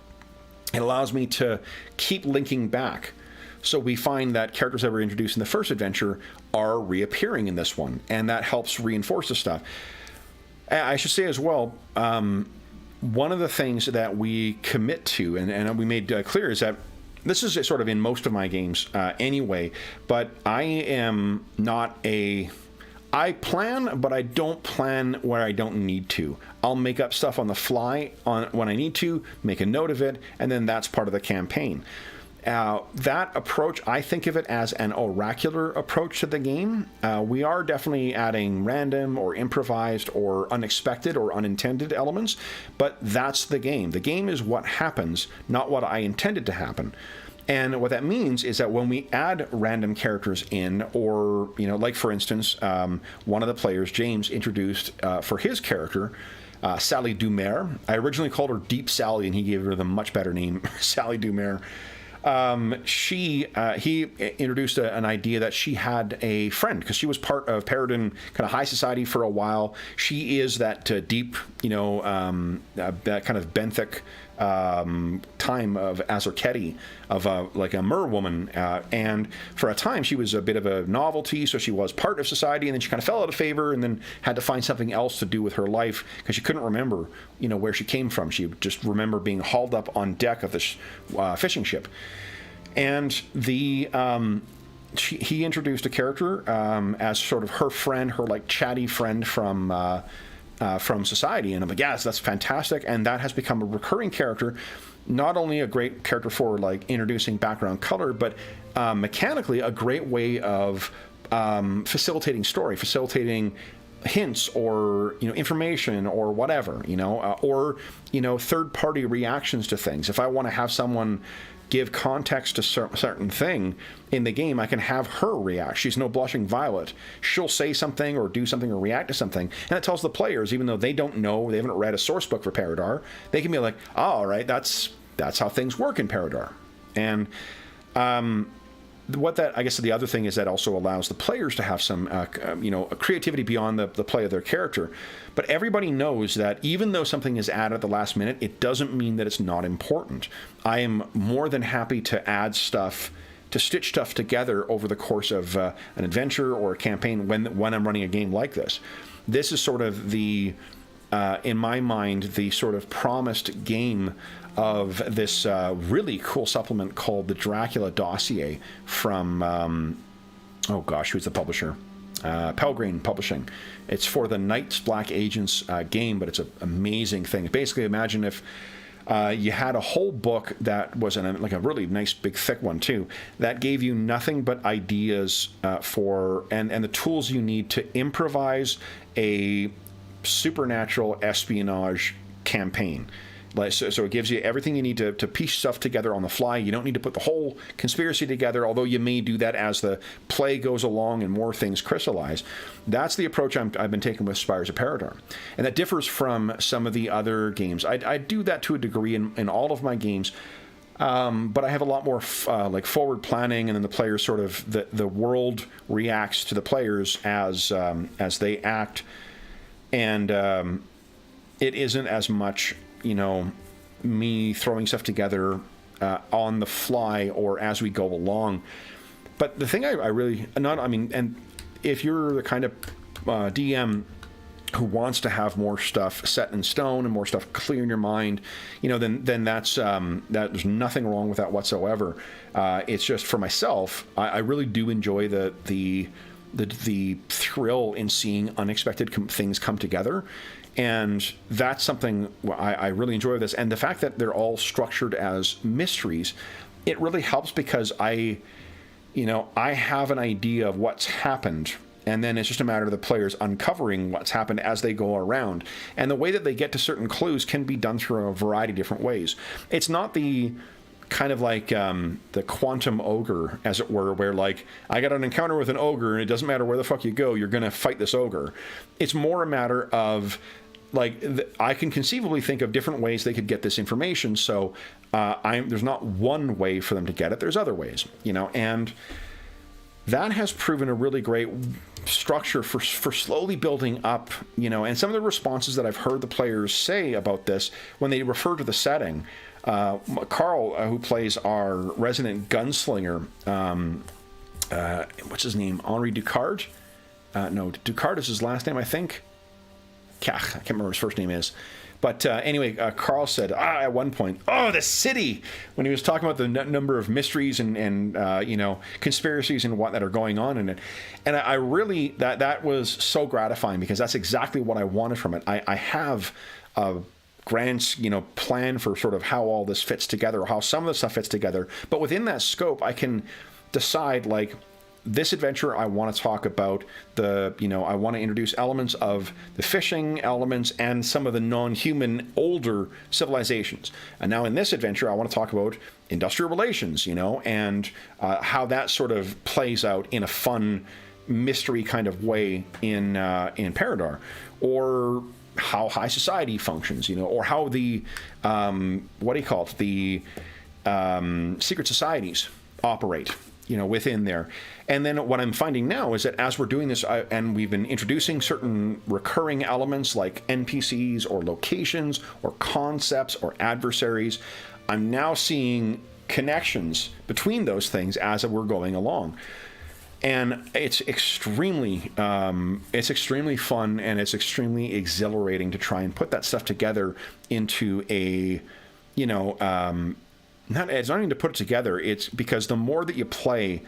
it allows me to keep linking back. So we find that characters that were introduced in the first adventure are reappearing in this one, and that helps reinforce the stuff. I should say as well, one of the things that we commit to, and we made clear, is that this is sort of in most of my games anyway, but I am not I plan, but I don't plan where I don't need to. I'll make up stuff on the fly when I need to, make a note of it, and then that's part of the campaign. That approach, I think of it as an oracular approach to the game. We are definitely adding random or improvised or unexpected or unintended elements, but that's the game. The game is what happens, not what I intended to happen. And what that means is that when we add random characters in, or, like for instance, one of the players, James, introduced for his character, Sally Dumer. I originally called her Deep Sally, and he gave her the much better name, Sally Dumer. He introduced an idea that she had a friend, because she was part of Paridar kind of high society for a while. She is that deep, that kind of benthic time of Azarketi, of like a mer woman, and for a time she was a bit of a novelty, so she was part of society, and then she kind of fell out of favor, and then had to find something else to do with her life because she couldn't remember, where she came from. She just remembered being hauled up on deck of this fishing ship, and he introduced a character as sort of her friend, her like chatty friend from society, and I'm like, yes, that's fantastic, and that has become a recurring character. Not only a great character for like introducing background color, but mechanically a great way of facilitating story, facilitating hints or information or whatever, or third-party reactions to things. If I want to have someone give context to certain thing in the game, I can have her react. She's no blushing violet. She'll say something or do something or react to something, and it tells the players, even though they don't know, they haven't read a source book for Paridar, they can be like, oh, all right, that's how things work in Paridar. And what that, I guess the other thing is, that also allows the players to have some creativity beyond the play of their character. But everybody knows that even though something is added at the last minute, it doesn't mean that it's not important. I am more than happy to add stuff to stitch stuff together over the course of an adventure or a campaign when I'm running a game like this. This is sort of the, in my mind, the sort of promised game of this really cool supplement called the Dracula Dossier from, oh gosh, who's the publisher? Pelgrane Publishing. It's for the Knights Black Agents game, but it's an amazing thing. Basically, imagine if you had a whole book that was like a really nice big thick one too, that gave you nothing but ideas for and the tools you need to improvise a supernatural espionage campaign. So it gives you everything you need to piece stuff together on the fly. You don't need to put the whole conspiracy together, although you may do that as the play goes along and more things crystallize. That's the approach I've been taking with Spires of Paridar. And that differs from some of the other games. I do that to a degree in all of my games, but I have a lot more like forward planning, and then the players sort of, the world reacts to the players as they act. And it isn't as much, you know, me throwing stuff together on the fly or as we go along. But the thing I really, and if you're the kind of DM who wants to have more stuff set in stone and more stuff clear in your mind, you know, then that's there's nothing wrong with that whatsoever. It's just for myself, I really do enjoy the thrill in seeing unexpected things come together. And that's something I really enjoy this. And the fact that they're all structured as mysteries, it really helps because I have an idea of what's happened. And then it's just a matter of the players uncovering what's happened as they go around. And the way that they get to certain clues can be done through a variety of different ways. It's not the kind of like the quantum ogre, as it were, where like, I got an encounter with an ogre and it doesn't matter where the fuck you go, you're going to fight this ogre. It's more a matter of, like, I can conceivably think of different ways they could get this information, so there's not one way for them to get it, there's other ways, you know, and that has proven a really great structure for slowly building up, you know, and some of the responses that I've heard the players say about this when they refer to the setting. Carl, who plays our resident gunslinger, what's his name? Henri Ducard? No, Ducard is his last name, I think. I can't remember what his first name is. But anyway, Carl said, at one point, the city, when he was talking about the number of mysteries and you know, conspiracies and what that are going on in it. And I really, that was so gratifying because that's exactly what I wanted from it. I have a grand, you know, plan for sort of how all this fits together, or how some of the stuff fits together. But within that scope, I can decide, like, this adventure, I want to talk about I want to introduce elements of the fishing elements and some of the non-human older civilizations. And now in this adventure, I want to talk about industrial relations, you know, and how that sort of plays out in a fun mystery kind of way in Paridar, or how high society functions, you know, or how the the secret societies operate, you know, within there. And then what I'm finding now is that as we're doing this, and we've been introducing certain recurring elements like NPCs or locations or concepts or adversaries, I'm now seeing connections between those things as we're going along. And it's extremely fun, and it's extremely exhilarating to try and put that stuff together into a, you know, it's not even to put it together. It's because the more that you play,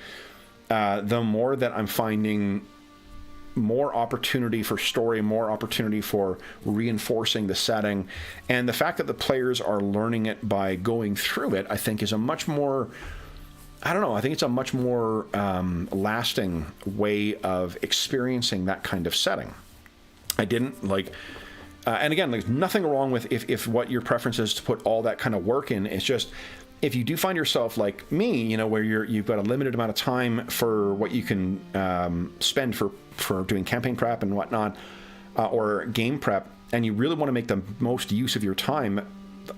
the more that I'm finding more opportunity for story, more opportunity for reinforcing the setting. And the fact that the players are learning it by going through it, I think is a much more, I think it's a much more lasting way of experiencing that kind of setting. I didn't like, and again, there's nothing wrong with if what your preference is to put all that kind of work in. It's just, if you do find yourself like me, you know, where you've got a limited amount of time for what you can spend for doing campaign prep and whatnot, or game prep, and you really want to make the most use of your time,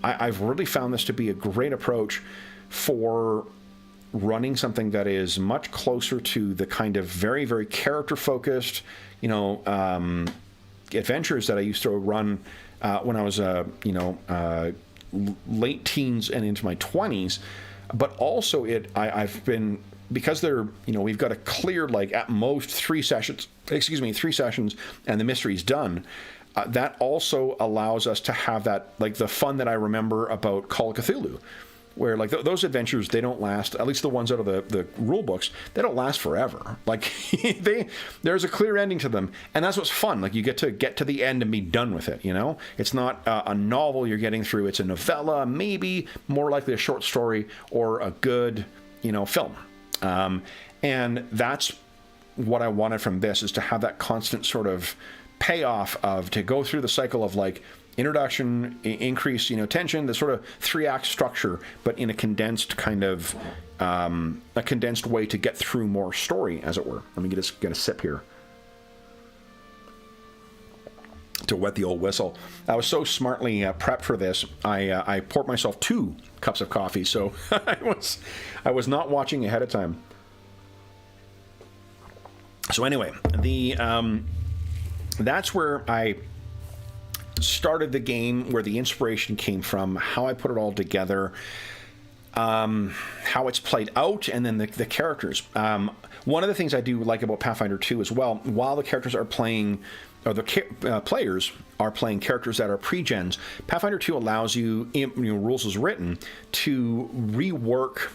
I've really found this to be a great approach for running something that is much closer to the kind of very, very character-focused, you know, adventures that I used to run when I was, late teens and into my 20s. But also I've been because they're, we've got a clear, like, at most 3 sessions, and the mystery's done. That also allows us to have that, like, the fun that I remember about Call of Cthulhu, where, like, those adventures, they don't last, at least the ones out of the rule books, they don't last forever. Like, there's a clear ending to them, and that's what's fun. Like, you get to the end and be done with it, It's not a novel you're getting through. It's a novella, maybe more likely a short story, or a good, film. And that's what I wanted from this, is to have that constant sort of payoff of, to go through the cycle of, like, introduction, increase, tension, the sort of 3-act structure, but in a condensed kind of, a condensed way to get through more story, as it were. Let me get a sip here to wet the old whistle. I was so smartly prepped for this. I poured myself 2 cups of coffee, so I was not watching ahead of time. So anyway, that's where I started the game, where the inspiration came from, how I put it all together, how it's played out, and then the characters. One of the things I do like about Pathfinder 2 as well, while the characters are playing, or the players are playing characters that are pre-gens, Pathfinder 2 allows you, rules as written, to rework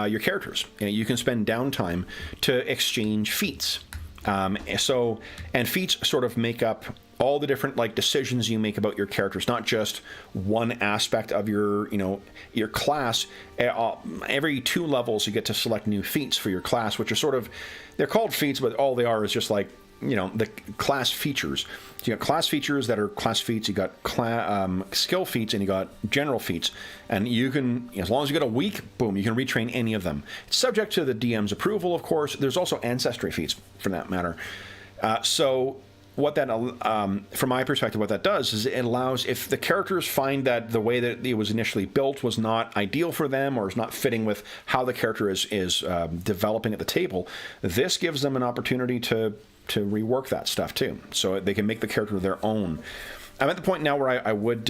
your characters. You can spend downtime to exchange feats. And feats sort of make up all the different, like, decisions you make about your characters, not just one aspect of your class. Every 2 levels you get to select new feats for your class, which are sort of, they're called feats, but all they are is just, like, the class features. So you got class features that are class feats, you got skill feats, and you got general feats. And you can, as long as you get a week, boom, you can retrain any of them. It's subject to the DM's approval, of course. There's also ancestry feats, for that matter. So what that, from my perspective, what that does is it allows, if the characters find that the way that it was initially built was not ideal for them, or is not fitting with how the character is developing at the table, this gives them an opportunity to rework that stuff too, so they can make the character their own. I'm at the point now where I would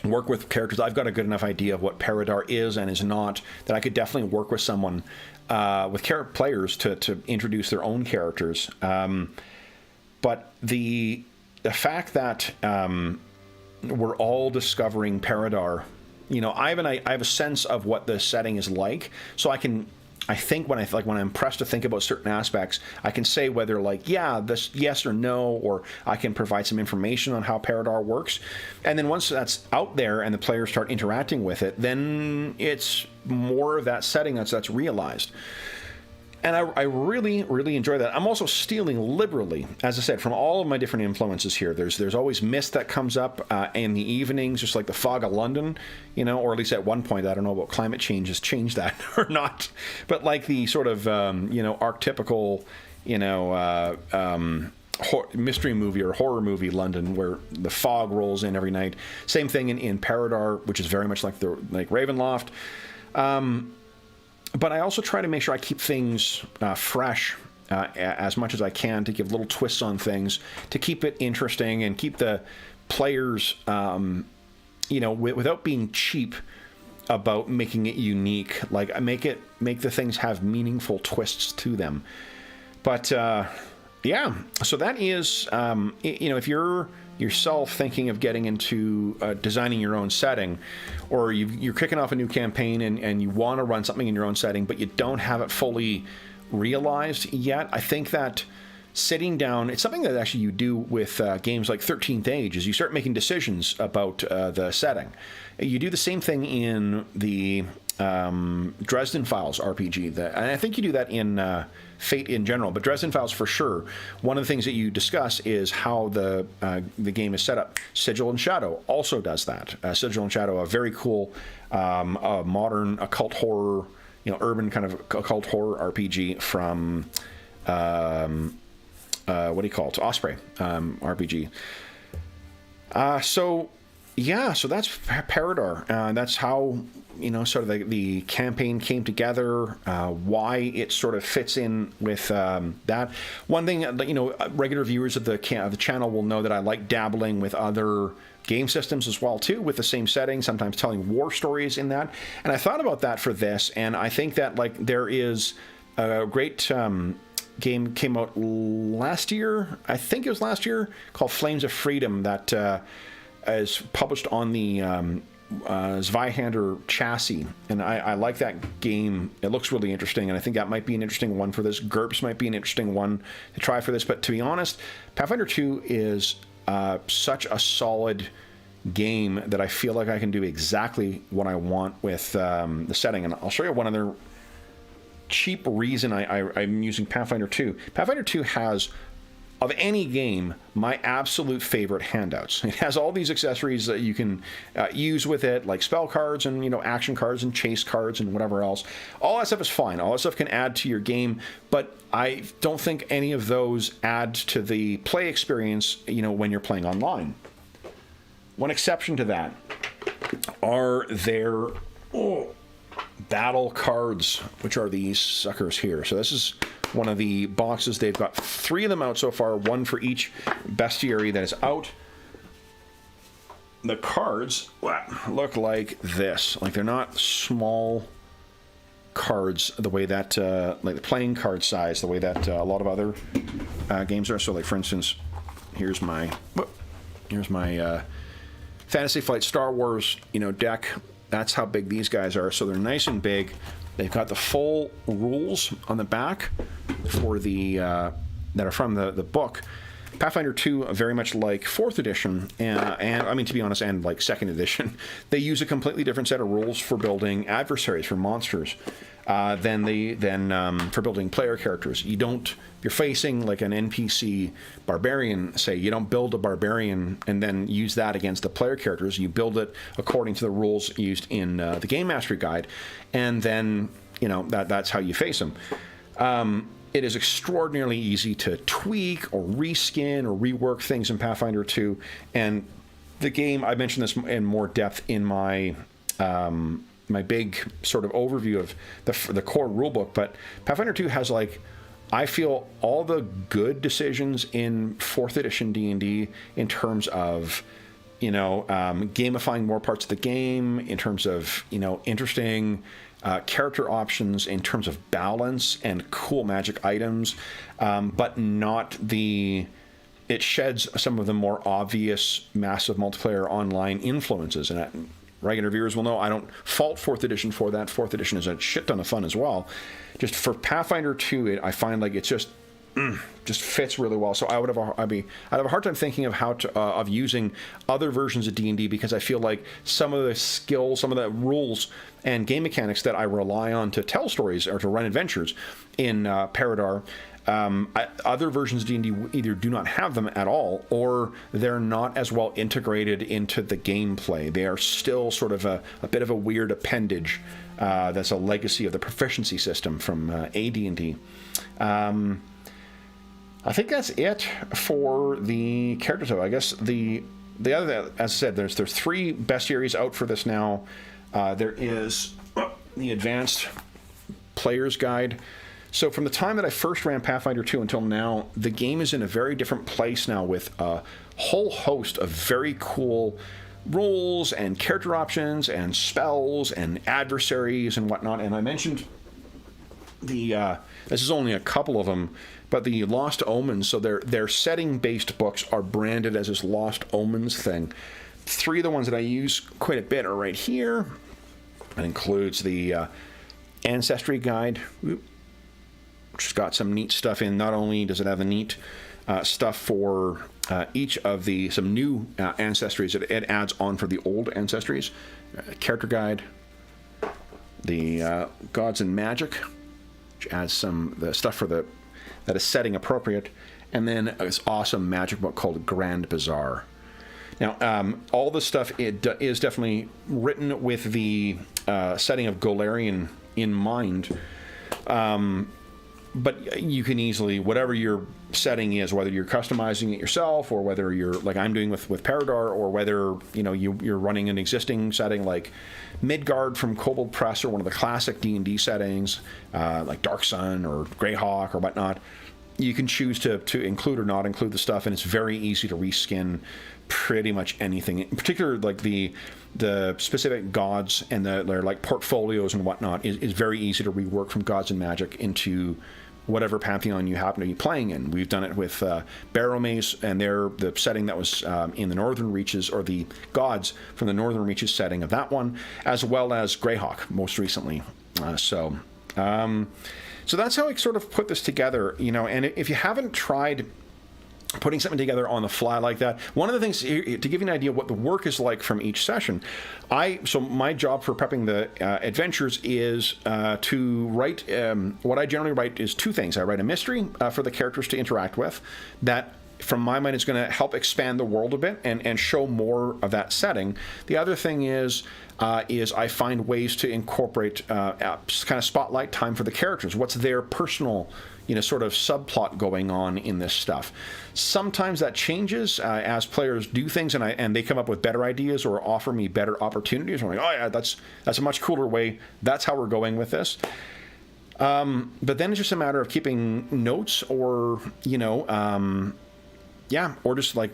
work with characters. I've got a good enough idea of what Paridar is and is not, that I could definitely work with someone, with players to introduce their own characters. But the fact that we're all discovering Paridar, I have a sense of what the setting is like, so I think when I'm pressed to think about certain aspects, I can say whether, like, yeah, this yes or no, or I can provide some information on how Paridar works. And then once that's out there and the players start interacting with it, then it's more of that setting that's realized. And I really, really enjoy that. I'm also stealing liberally, as I said, from all of my different influences here. There's always mist that comes up in the evenings, just like the fog of London, or at least at one point. I don't know about climate change has changed that or not. But like the sort of, archetypical, mystery movie or horror movie London, where the fog rolls in every night. Same thing in Paridar, which is very much like Ravenloft. But I also try to make sure I keep things fresh as much as I can, to give little twists on things, to keep it interesting and keep the players, without being cheap about making it unique. Like, make the things have meaningful twists to them. But yeah, so that is, if you're yourself thinking of getting into designing your own setting, or you're kicking off a new campaign and you want to run something in your own setting, but you don't have it fully realized yet, I think that sitting down, it's something that actually you do with games like 13th Age, is you start making decisions about the setting. You do the same thing in the Dresden Files RPG, and I think you do that in Fate in general, but Dresden Files for sure. One of the things that you discuss is how the game is set up. Sigil and Shadow also does that. Sigil and Shadow, a very cool modern occult horror, urban kind of occult horror RPG from what do you call it? Osprey RPG. So that's Paridar. That's how sort of the campaign came together, why it sort of fits in with that. One thing, regular viewers of the channel will know that I like dabbling with other game systems as well too, with the same setting, sometimes telling war stories in that. And I thought about that for this, and I think that there is a great game came out last year. I think it was last year, called Flames of Freedom, that is published on the Zweihander chassis, and I like that game. It looks really interesting, and I think that might be an interesting one for this. GURPS might be an interesting one to try for this, but to be honest, Pathfinder 2 is such a solid game that I feel like I can do exactly what I want with the setting, and I'll show you one other cheap reason I'm using Pathfinder 2. Pathfinder 2 has, of any game, my absolute favorite handouts. It has all these accessories that you can use with it, like spell cards and, you know, action cards and chase cards and whatever else. All that stuff is fine. All that stuff can add to your game, but I don't think any of those add to the play experience, you know, when you're playing online. One exception to that are their battle cards, which are these suckers here. So this is one of the boxes. They've got 3 of them out so far, one for each bestiary that is out. The cards look like this. Like, they're not small cards the way that, like the playing card size, the way that a lot of other games are. So, like, for instance, here's my Fantasy Flight Star Wars, you know, deck. That's how big these guys are. So they're nice and big. They've got the full rules on the back for the that are from the book. Pathfinder 2, very much like 4th edition, and I mean, to be honest, and like 2nd edition, they use a completely different set of rules for building adversaries, for monsters, than for building player characters. You don't. You're facing like an NPC barbarian, say. You don't build a barbarian and then use that against the player characters. You build it according to the rules used in the Game Mastery Guide, and then, you know, that's how you face them. It is extraordinarily easy to tweak or reskin or rework things in Pathfinder 2, and the game, I mentioned this in more depth in my my big sort of overview of the core rulebook, but Pathfinder 2 has, like, I feel, all the good decisions in 4th edition D&D in terms of, you know, gamifying more parts of the game, in terms of, you know, interesting character options, in terms of balance and cool magic items, but not the... It sheds some of the more obvious massive multiplayer online influences, and regular viewers will know I don't fault 4th edition for that. 4th edition is a shit ton of fun as well. Just for Pathfinder 2, I find like it's just fits really well. So I'd have a hard time thinking of how to of using other versions of D&D, because I feel like some of the skills, some of the rules and game mechanics that I rely on to tell stories or to run adventures in Paridar, other versions of D&D either do not have them at all, or they're not as well integrated into the gameplay. They are still sort of a bit of a weird appendage that's a legacy of the proficiency system from AD&D. I think that's it for the character type. I guess the other, as I said, there's 3 bestiaries out for this now. There is the Advanced Player's Guide. So from the time that I first ran Pathfinder 2 until now, the game is in a very different place now, with a whole host of very cool rules and character options and spells and adversaries and whatnot. And I mentioned this is only a couple of them, but the Lost Omens, so their setting-based books are branded as this Lost Omens thing. 3 of the ones that I use quite a bit are right here. It includes the Ancestry Guide, which has got some neat stuff in. Not only does it have the neat stuff for each of some new ancestries, it adds on for the old ancestries. Character Guide, the Gods and Magic, which adds the stuff for that is setting appropriate, and then this awesome magic book called Grand Bazaar. Now, all this stuff is definitely written with the setting of Golarion in mind, but you can easily, whatever your setting is, whether you're customizing it yourself, or whether you're, like I'm doing with Paridar, or whether, you know, you're running an existing setting like Midgard from Kobold Press, or one of the classic D&D settings, like Dark Sun or Greyhawk or whatnot, you can choose to include or not include the stuff, and it's very easy to reskin pretty much anything. In particular, like the specific gods and their like portfolios and whatnot is very easy to rework from Gods and Magic into whatever pantheon you happen to be playing in. We've done it with Barrowmace and the setting that was in the Northern Reaches, or the gods from the Northern Reaches setting of that one, as well as Greyhawk most recently. So that's how I sort of put this together, you know. And if you haven't tried putting something together on the fly like that, one of the things, to give you an idea of what the work is like from each session, so my job for prepping the adventures is to write, what I generally write is two things. I write a mystery for the characters to interact with that, from my mind, is going to help expand the world a bit and show more of that setting. The other thing is I find ways to incorporate kind of spotlight time for the characters. What's their personal, you know, sort of subplot going on in this stuff. Sometimes that changes as players do things, and they come up with better ideas or offer me better opportunities. I'm like, oh yeah, that's a much cooler way. That's how we're going with this. But then it's just a matter of keeping notes, or you know, or just like,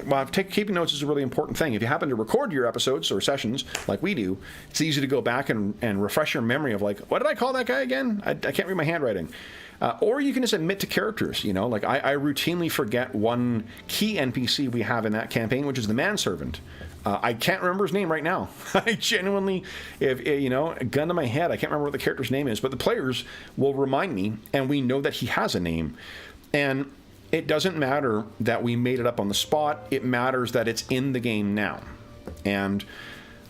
well, keeping notes is a really important thing. If you happen to record your episodes or sessions like we do, it's easy to go back and refresh your memory of like, what did I call that guy again? I can't read my handwriting. Or you can just admit to characters, you know, like I routinely forget one key NPC we have in that campaign, which is the manservant. I can't remember his name right now. I genuinely, if you know, a gun to my head, I can't remember what the character's name is, but the players will remind me, and we know that he has a name. And it doesn't matter that we made it up on the spot. It matters that it's in the game now. And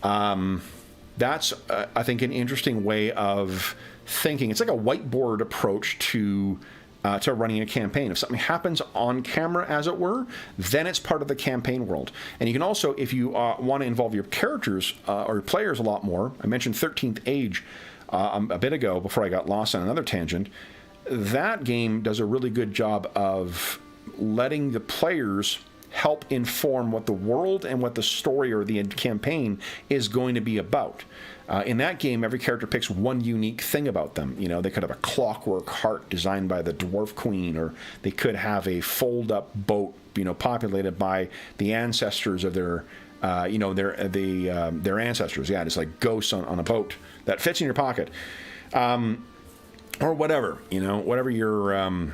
that's, I think, an interesting way of thinking. It's like a whiteboard approach to running a campaign. If something happens on camera, as it were, then it's part of the campaign world. And you can also, if you want to involve your characters or players a lot more, I mentioned 13th Age a bit ago before I got lost on another tangent. That game does a really good job of letting the players help inform what the world and what the story or the campaign is going to be about. In that game, every character picks one unique thing about them. You know, they could have a clockwork heart designed by the Dwarf Queen, or they could have a fold-up boat, you know, populated by the ancestors of their, their ancestors. Yeah, just like ghosts on a boat that fits in your pocket. Or whatever, you know, whatever your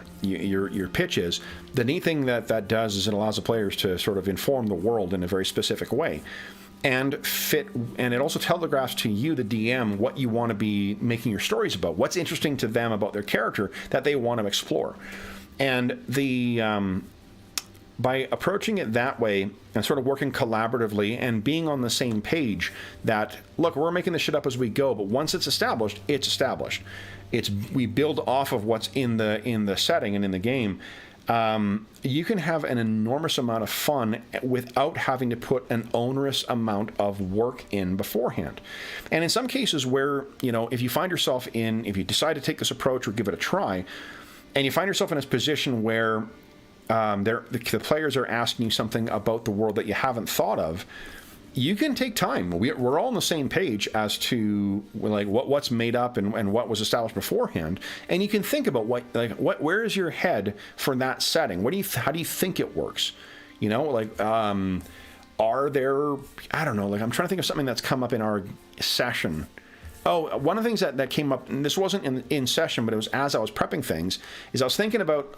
pitch is. The neat thing that does is it allows the players to sort of inform the world in a very specific way, and it also telegraphs to you, the DM, what you want to be making your stories about, what's interesting to them about their character that they want to explore. And by approaching it that way and sort of working collaboratively and being on the same page, that, look, we're making this shit up as we go, but once it's established, it's established. We build off of what's in the setting and in the game. You can have an enormous amount of fun without having to put an onerous amount of work in beforehand. And in some cases where, you know, if you decide to take this approach or give it a try, and you find yourself in a position where the players are asking you something about the world that you haven't thought of, you can take time. We're all on the same page as to like what's made up and what was established beforehand, and you can think about where is your head for that setting? How do you think it works? You know, like are there, I don't know, like I'm trying to think of something that's come up in our session. Oh, one of the things that came up, and this wasn't in session, but it was as I was prepping things, is I was thinking about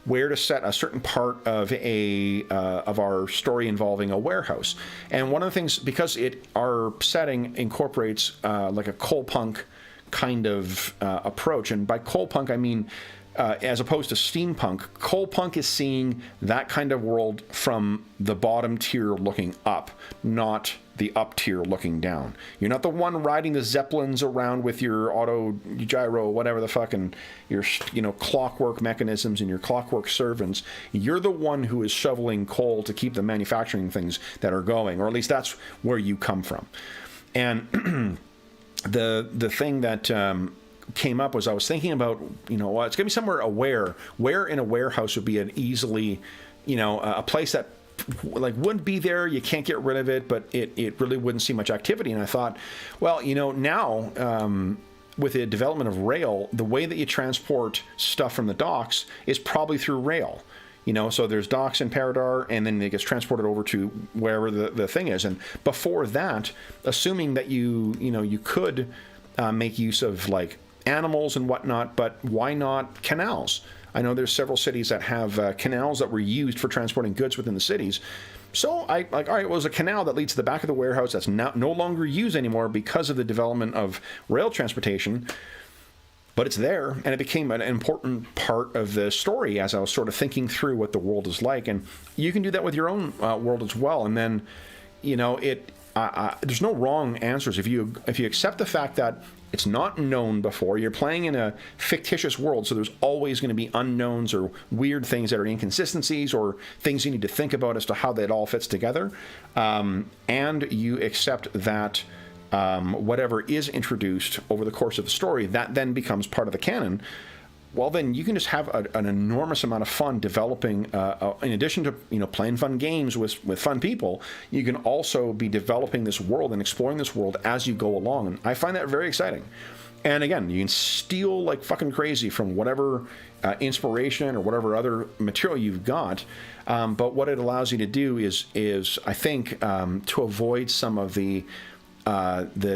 where to set a certain part of our story involving a warehouse. And one of the things, because our setting incorporates like a Coalpunk kind of approach, and by Coalpunk I mean as opposed to steampunk, Coalpunk is seeing that kind of world from the bottom tier looking up, not the up tier looking down. You're not the one riding the zeppelins around with your auto gyro, whatever the fuck, and your, you know, clockwork mechanisms and your clockwork servants. You're the one who is shoveling coal to keep the manufacturing things that are going, or at least that's where you come from. And the thing that came up was I was thinking about, you know, it's going to be somewhere aware. Where in a warehouse would be an easily, you know, a place that like would be there, you can't get rid of it, but it really wouldn't see much activity. And I thought, well, you know, now with the development of rail, the way that you transport stuff from the docks is probably through rail. So there's docks in Paridar, and then it gets transported over to wherever the thing is. And before that, assuming that you could make use of like animals and whatnot, but why not canals? I know there's several cities that have canals that were used for transporting goods within the cities. So all right, well, there's a canal that leads to the back of the warehouse that's no longer used anymore because of the development of rail transportation. But it's there, and it became an important part of the story as I was sort of thinking through what the world is like. And you can do that with your own world as well. And then, there's no wrong answers. If you accept the fact that it's not known before, you're playing in a fictitious world, so there's always going to be unknowns or weird things that are inconsistencies or things you need to think about as to how that all fits together. And you accept that whatever is introduced over the course of the story, that then becomes part of the canon. Well, then you can just have an enormous amount of fun developing. In addition to playing fun games with fun people, you can also be developing this world and exploring this world as you go along. And I find that very exciting. And again, you can steal like fucking crazy from whatever inspiration or whatever other material you've got. But what it allows you to do is I think, to avoid some of the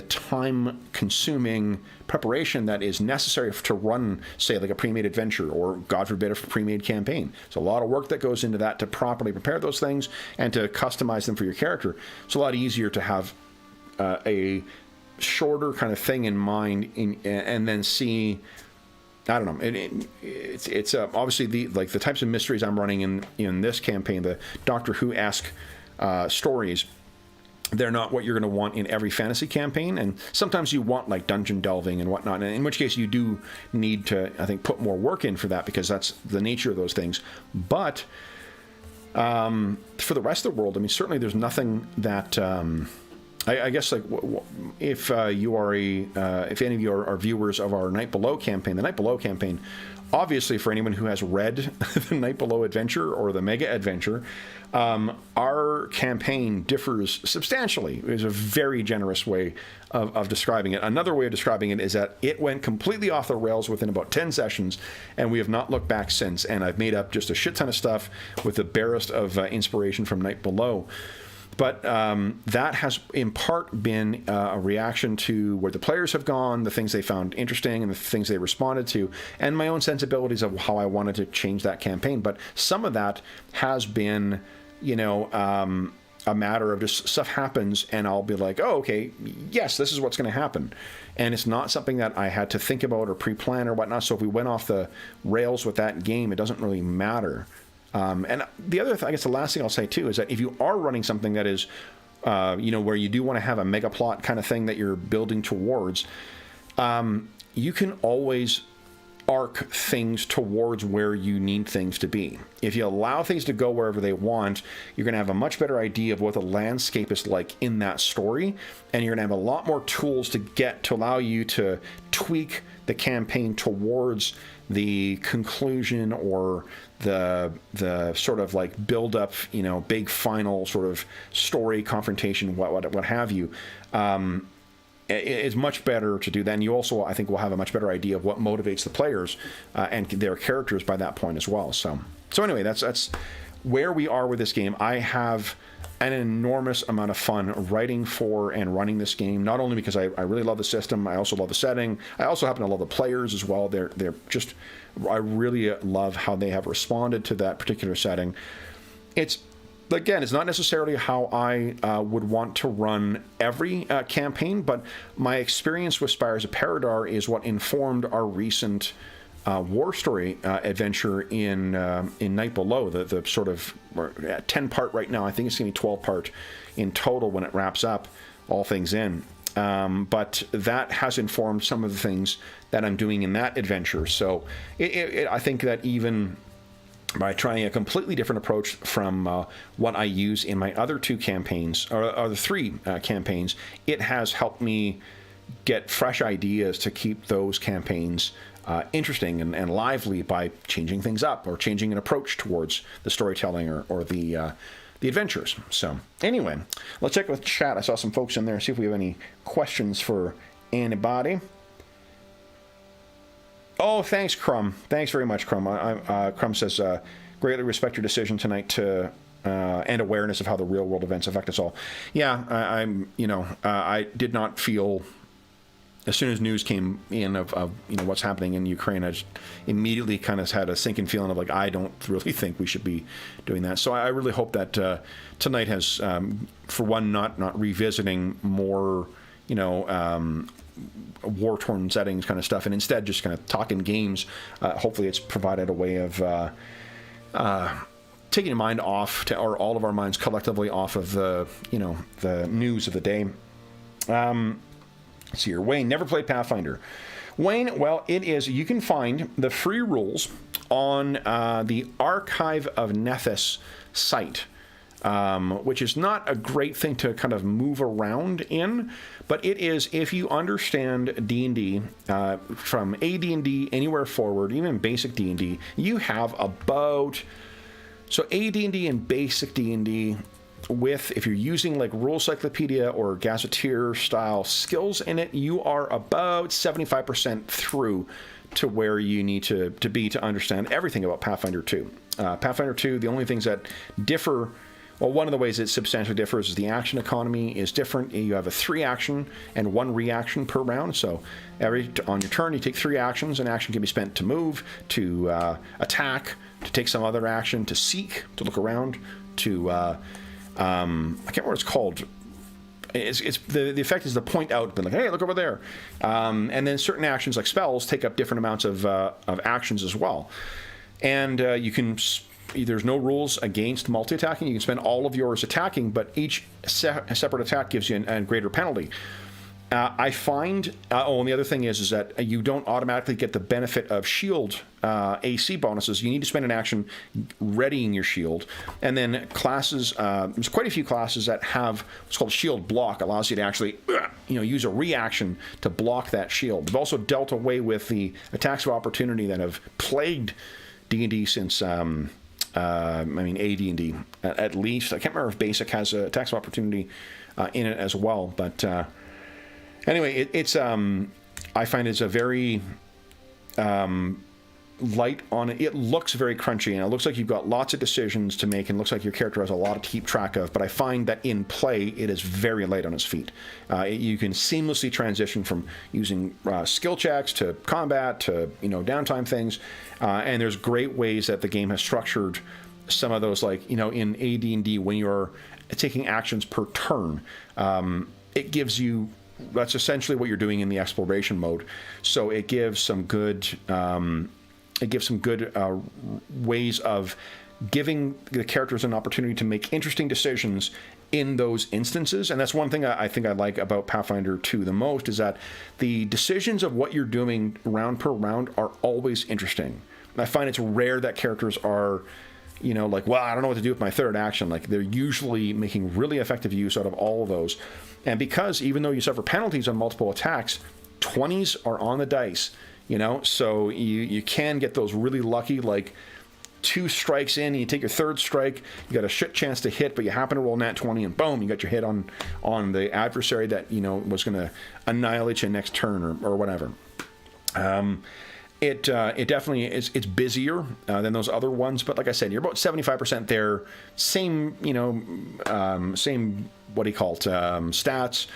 time-consuming preparation that is necessary to run, say, like a pre-made adventure or, God forbid, a pre-made campaign. It's a lot of work that goes into that to properly prepare those things and to customize them for your character. It's a lot easier to have a shorter kind of thing in mind and then see. I don't know. It's obviously the types of mysteries I'm running in this campaign, the Doctor Who-esque stories. They're not what you're going to want in every fantasy campaign, and sometimes you want like dungeon delving and whatnot, and in which case you do need to, I think, put more work in for that because that's the nature of those things. But for the rest of the world, I mean, certainly there's nothing that I guess like if you are if any of you are viewers of our Night Below campaign, the Night Below campaign. Obviously, for anyone who has read the Night Below adventure or the Mega adventure, our campaign differs substantially. It's a very generous way of describing it. Another way of describing it is that it went completely off the rails within about 10 sessions, and we have not looked back since. And I've made up just a shit ton of stuff with the barest of inspiration from Night Below. But that has in part been a reaction to where the players have gone, the things they found interesting, and the things they responded to, and my own sensibilities of how I wanted to change that campaign. But some of that has been, a matter of just stuff happens, and I'll be like, oh, okay, yes, this is what's going to happen. And it's not something that I had to think about or pre-plan or whatnot. So if we went off the rails with that game, it doesn't really matter. And the other thing, I guess the last thing I'll say too is that if you are running something that is, where you do want to have a mega plot kind of thing that you're building towards, you can always arc things towards where you need things to be. If you allow things to go wherever they want, you're going to have a much better idea of what the landscape is like in that story, and you're going to have a lot more tools to allow you to tweak the campaign towards the conclusion or the sort of like build up, big final sort of story confrontation, what have you. It's much better to do that. And you also, I think, will have a much better idea of what motivates the players and their characters by that point as well. So anyway, that's where we are with this game. I have an enormous amount of fun writing for and running this game, not only because I really love the system, I also love the setting. I also happen to love the players as well. They're just, I really love how they have responded to that particular setting. It's not necessarily how I would want to run every campaign, but my experience with Spires of Paridar is what informed our recent war story adventure in Night Below, the sort of 10-part right now. I think it's going to be 12-part in total when it wraps up, all things in. But that has informed some of the things that I'm doing in that adventure. So I think that even by trying a completely different approach from what I use in my other two campaigns, or the three campaigns, it has helped me get fresh ideas to keep those campaigns interesting and lively by changing things up or changing an approach towards the storytelling or the adventures. So anyway, let's check with chat. I saw some folks in there, see if we have any questions for anybody. Oh, thanks, Crumb. Thanks very much, Crumb. Crumb says, greatly respect your decision tonight to and awareness of how the real world events affect us all. Yeah, I did not feel, as soon as news came in of what's happening in Ukraine, I just immediately kind of had a sinking feeling of like, I don't really think we should be doing that. So I really hope that tonight has, for one, not revisiting more, war-torn settings kind of stuff, and instead just kind of talking games. Hopefully it's provided a way of taking your mind off, or all of our minds collectively off of the news of the day. Let's see here. Wayne, never played Pathfinder. Wayne, well, it is, you can find the free rules on the Archive of Nethys site, which is not a great thing to kind of move around in, but it is, if you understand D&D, from AD&D anywhere forward, even basic D&D, you have about, so AD&D and basic D&D, with, if you're using like Rule Cyclopedia or Gazetteer style skills in it, you are about 75% through to where you need to be to understand everything about Pathfinder 2. Pathfinder 2, the only things that differ, well, one of the ways it substantially differs is the action economy is different. You have a 3 action and 1 reaction per round. So on your turn, you take 3 actions. An action can be spent to move, to attack, to take some other action, to seek, to look around, to I can't remember what it's called. It's the effect is to point out, but like, hey, look over there. And then certain actions like spells take up different amounts of actions as well. And you can, there's no rules against multi-attacking. You can spend all of yours attacking, but each separate attack gives you a greater penalty. I find, and the other thing is that you don't automatically get the benefit of shield AC bonuses. You need to spend an action readying your shield. And then classes, there's quite a few classes that have what's called shield block, allows you to actually, use a reaction to block that shield. They've also dealt away with the attacks of opportunity that have plagued D&D since, AD&D, at least. I can't remember if Basic has attacks of opportunity in it as well, but... Anyway, it's I find it's a very light on it. It looks very crunchy, and it looks like you've got lots of decisions to make, and it looks like your character has a lot to keep track of. But I find that in play, it is very light on its feet. You can seamlessly transition from using skill checks to combat to downtime things, and there's great ways that the game has structured some of those, like in AD&D when you're taking actions per turn. It gives you. That's essentially what you're doing in the exploration mode. So it gives some good, ways of giving the characters an opportunity to make interesting decisions in those instances. And that's one thing I think I like about Pathfinder 2 the most, is that the decisions of what you're doing round per round are always interesting. I find it's rare that characters are, like, well, I don't know what to do with my third action. Like, they're usually making really effective use out of all of those. And because even though you suffer penalties on multiple attacks, 20s are on the dice, so you can get those really lucky, like 2 strikes in, and you take your third strike, you got a shit chance to hit, but you happen to roll nat 20, and boom, you got your hit on the adversary that, was going to annihilate you next turn or whatever. It definitely is. It's busier than those other ones, but like I said, you're about 75% there. Same, same stats.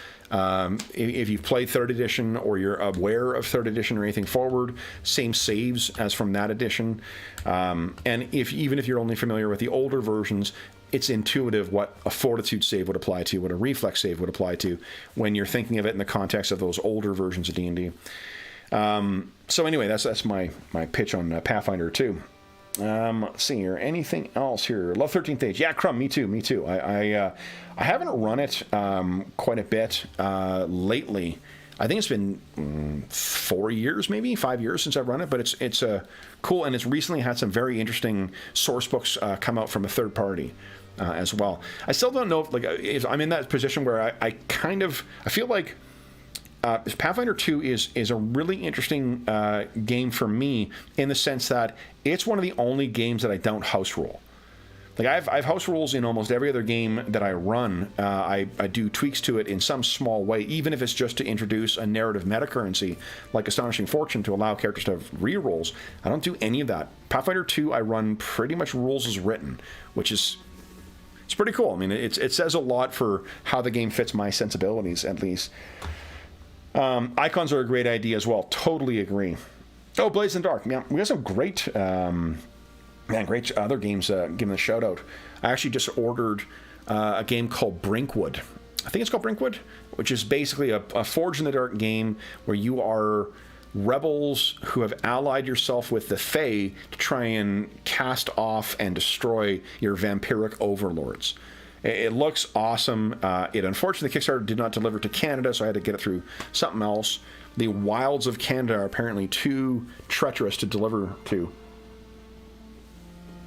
If you've played 3rd edition or you're aware of 3rd edition or anything forward, same saves as from that edition. And even if you're only familiar with the older versions, it's intuitive what a fortitude save would apply to, what a reflex save would apply to, when you're thinking of it in the context of those older versions of D&D. So anyway, that's my pitch on Pathfinder 2. Let's see here. Anything else here? Love 13th Age. Yeah, Crumb. Me too. I haven't run it quite a bit lately. I think it's been 4 years, maybe 5 years since I've run it. But it's cool, and it's recently had some very interesting source books come out from a third party as well. I still don't know if I'm in that position where I feel like. Pathfinder 2 is a really interesting game for me in the sense that it's one of the only games that I don't house roll. Like I have house rules in almost every other game that I run. I do tweaks to it in some small way, even if it's just to introduce a narrative meta currency like Astonishing Fortune to allow characters to have rerolls. I don't do any of that. Pathfinder 2, I run pretty much rules as written, which is it's pretty cool. I mean, it says a lot for how the game fits my sensibilities, at least. Icons are a great idea as well. Totally agree. Oh, Blaze in the Dark. Yeah, we got some great. Great other games giving a shout out. I actually just ordered a game called Brinkwood. I think it's called Brinkwood, which is basically a Forge in the Dark game where you are rebels who have allied yourself with the Fae to try and cast off and destroy your vampiric overlords. It looks awesome. It unfortunately, Kickstarter did not deliver to Canada, so I had to get it through something else. The wilds of Canada are apparently too treacherous to deliver to.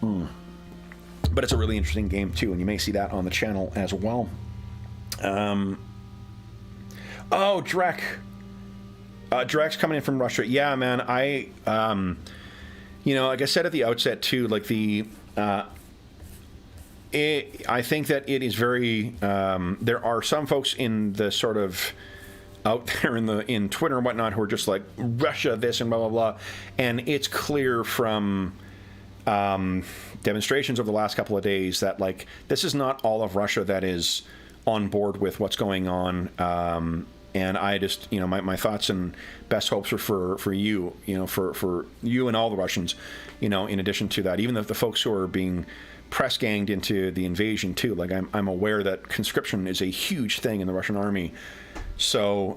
But it's a really interesting game too, and you may see that on the channel as well. Oh, Drek. Drek's coming in from Russia. Yeah, man. Like I said at the outset too, like I think that it is very. There are some folks in the sort of out there in Twitter and whatnot who are just like Russia this and blah blah blah, and it's clear from. Demonstrations over the last couple of days that like this is not all of Russia that is on board with what's going on, and I just my thoughts and best hopes are for you for you and all the Russians, in addition to that, even the folks who are being press ganged into the invasion too. Like I'm aware that conscription is a huge thing in the Russian army, so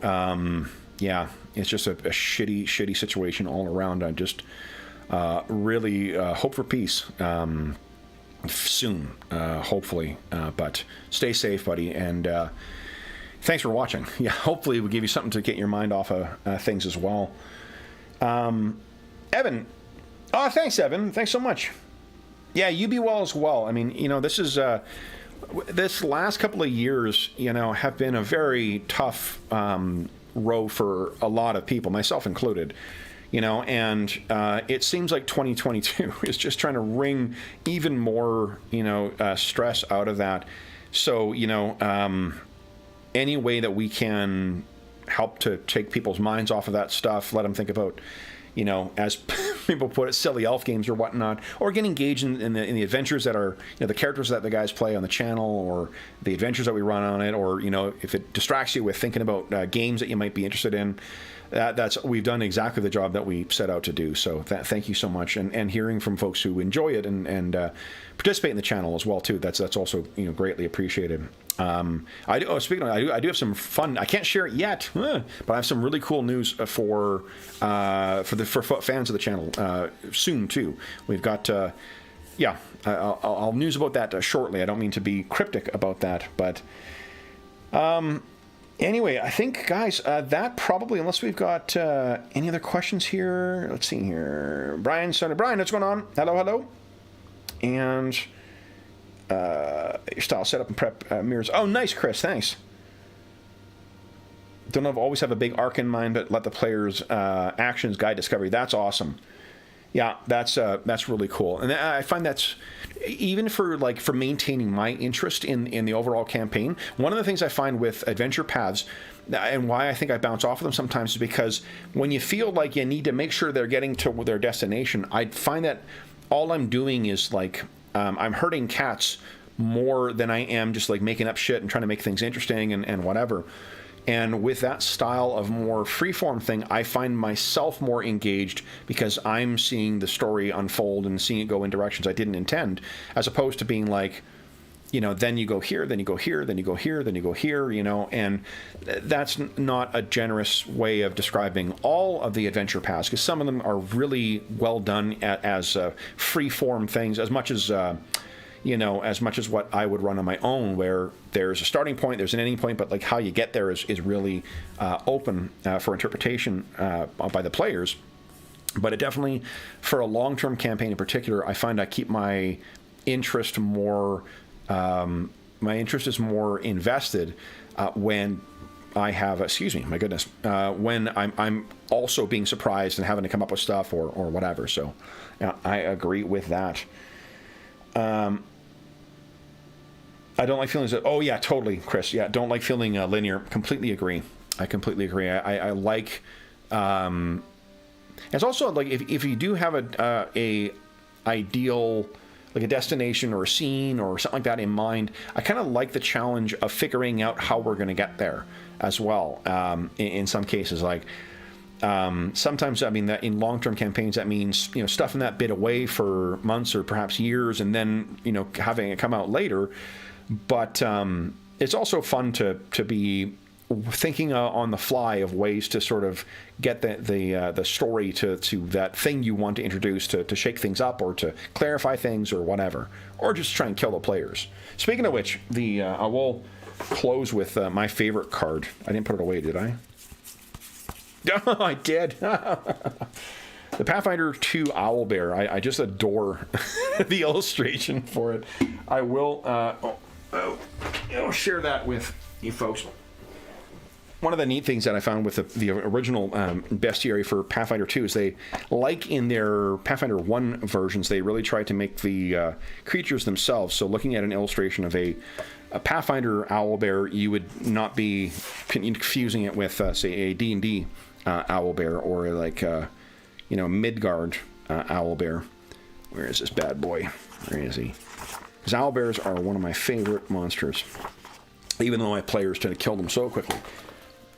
yeah, it's just a shitty situation all around. I just really hope for peace soon, hopefully. But stay safe, buddy, and thanks for watching. Yeah, hopefully we give you something to get your mind off of things as well. Evan, oh, thanks, Evan. Thanks so much. Yeah, you be well as well. I mean, this is this last couple of years, have been a very tough row for a lot of people, myself included. And it seems like 2022 is just trying to wring even more, stress out of that. So, any way that we can help to take people's minds off of that stuff, let them think about, as people put it, silly elf games or whatnot, or get engaged in the adventures that are, the characters that the guys play on the channel, or the adventures that we run on it, or, if it distracts you with thinking about games that you might be interested in. We've done exactly the job that we set out to do. So thank you so much, and hearing from folks who enjoy it and participate in the channel as well too. That's also greatly appreciated. Speaking of, I do have some fun. I can't share it yet, but I have some really cool news for fans of the channel soon too. We've got I'll news about that shortly. I don't mean to be cryptic about that, but. Anyway, I think, guys, that probably, unless we've got any other questions here. Let's see here. Brian, what's going on? Hello. And your style setup and prep mirrors. Oh, nice, Chris. Thanks. Don't always have a big arc in mind, but let the player's actions guide discovery. That's awesome. Yeah, that's really cool, and I find that's even for maintaining my interest in the overall campaign. One of the things I find with adventure paths, and why I think I bounce off of them sometimes, is because when you feel like you need to make sure they're getting to their destination, I find that all I'm doing is I'm herding cats more than I am just making up shit and trying to make things interesting and whatever. And with that style of more freeform thing, I find myself more engaged because I'm seeing the story unfold and seeing it go in directions I didn't intend, as opposed to being then you go here, then you go here, then you go here, then you go here, and that's not a generous way of describing all of the adventure paths, because some of them are really well done as freeform things, as much as what I would run on my own, where there's a starting point, there's an ending point, but how you get there is really open for interpretation by the players. But it definitely, for a long-term campaign in particular, I find I keep my interest more, my interest is more invested when I have, when I'm also being surprised and having to come up with stuff or whatever. So I agree with that. I don't like feelings that, oh yeah, totally, Chris. Yeah, don't like feeling linear. Completely agree. I completely agree. I like, it's also like if you do have a ideal, like a destination or a scene or something like that in mind, I kind of like the challenge of figuring out how we're going to get there as well. In some cases, like sometimes, I mean, that in long-term campaigns, that means, you know, stuffing that bit away for months or perhaps years, and then, you know, having it come out later. But it's also fun to be thinking on the fly of ways to sort of get the story to that thing you want to introduce, to shake things up or to clarify things or whatever, or just try and kill the players. Speaking of which, I will close with my favorite card. I didn't put it away, did I? Oh, I did. The Pathfinder 2 Owlbear. I just adore the illustration for it. I will I'll share that with you folks. One of the neat things that I found with the original bestiary for Pathfinder 2 is they, like in their Pathfinder 1 versions, they really tried to make the creatures themselves. So looking at an illustration of a Pathfinder owlbear, you would not be confusing it with, say, a D&D owlbear or like, you know, Midgard owlbear. Where is this bad boy? Where is he? Because owlbears are one of my favorite monsters, even though my players tend to kill them so quickly.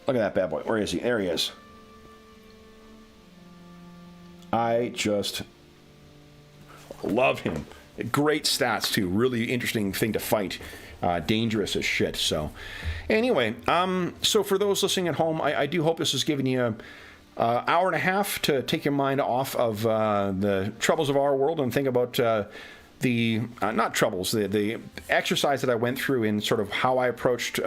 Look at that bad boy. Where is he? There he is. I just love him. Great stats, too. Really interesting thing to fight. Dangerous as shit. So, anyway, so for those listening at home, I do hope this has given you an hour and a half to take your mind off of the troubles of our world and think about the not troubles, the exercise that I went through in sort of how I approached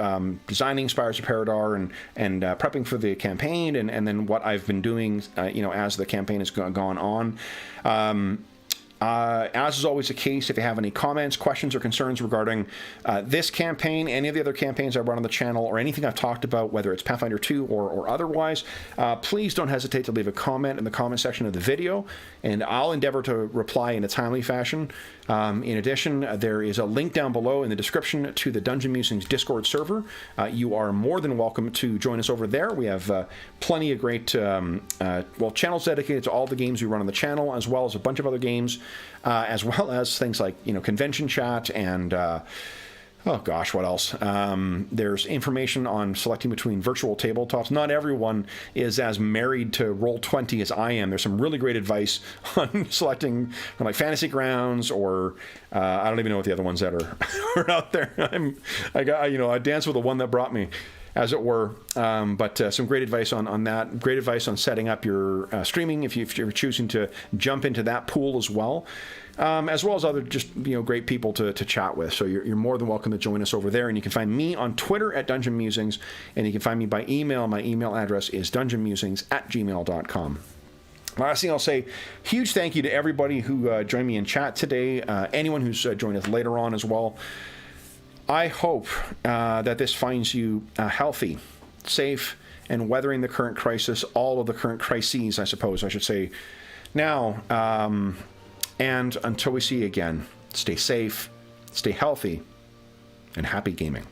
designing Spires of Paridar and prepping for the campaign, and then what I've been doing, you know, as the campaign has gone on. As is always the case, if you have any comments, questions, or concerns regarding this campaign, any of the other campaigns I run on the channel, or anything I've talked about, whether it's Pathfinder 2 or otherwise, please don't hesitate to leave a comment in the comment section of the video, and I'll endeavor to reply in a timely fashion. In addition, there is a link down below in the description to the Dungeon Musings Discord server. You are more than welcome to join us over there. We have plenty of great channels dedicated to all the games we run on the channel, as well as a bunch of other games, as well as things like, you know, convention chat and oh gosh, what else? There's information on selecting between virtual tabletops. Not everyone is as married to Roll20 as I am. There's some really great advice on selecting like Fantasy Grounds or I don't even know what the other ones that are out there. I dance with the one that brought me, as it were. But some great advice on that. Great advice on setting up your streaming if you're choosing to jump into that pool as well. As well as other just, you know, great people to chat with. So you're more than welcome to join us over there. And you can find me on Twitter at Dungeon Musings, and you can find me by email. My email address is dungeonmusings@gmail.com. Last thing I'll say, huge thank you to everybody who joined me in chat today, anyone who's joined us later on as well. I hope that this finds you healthy, safe, and weathering the current crisis, all of the current crises, I suppose I should say. Now, and until we see you again, stay safe, stay healthy, and happy gaming.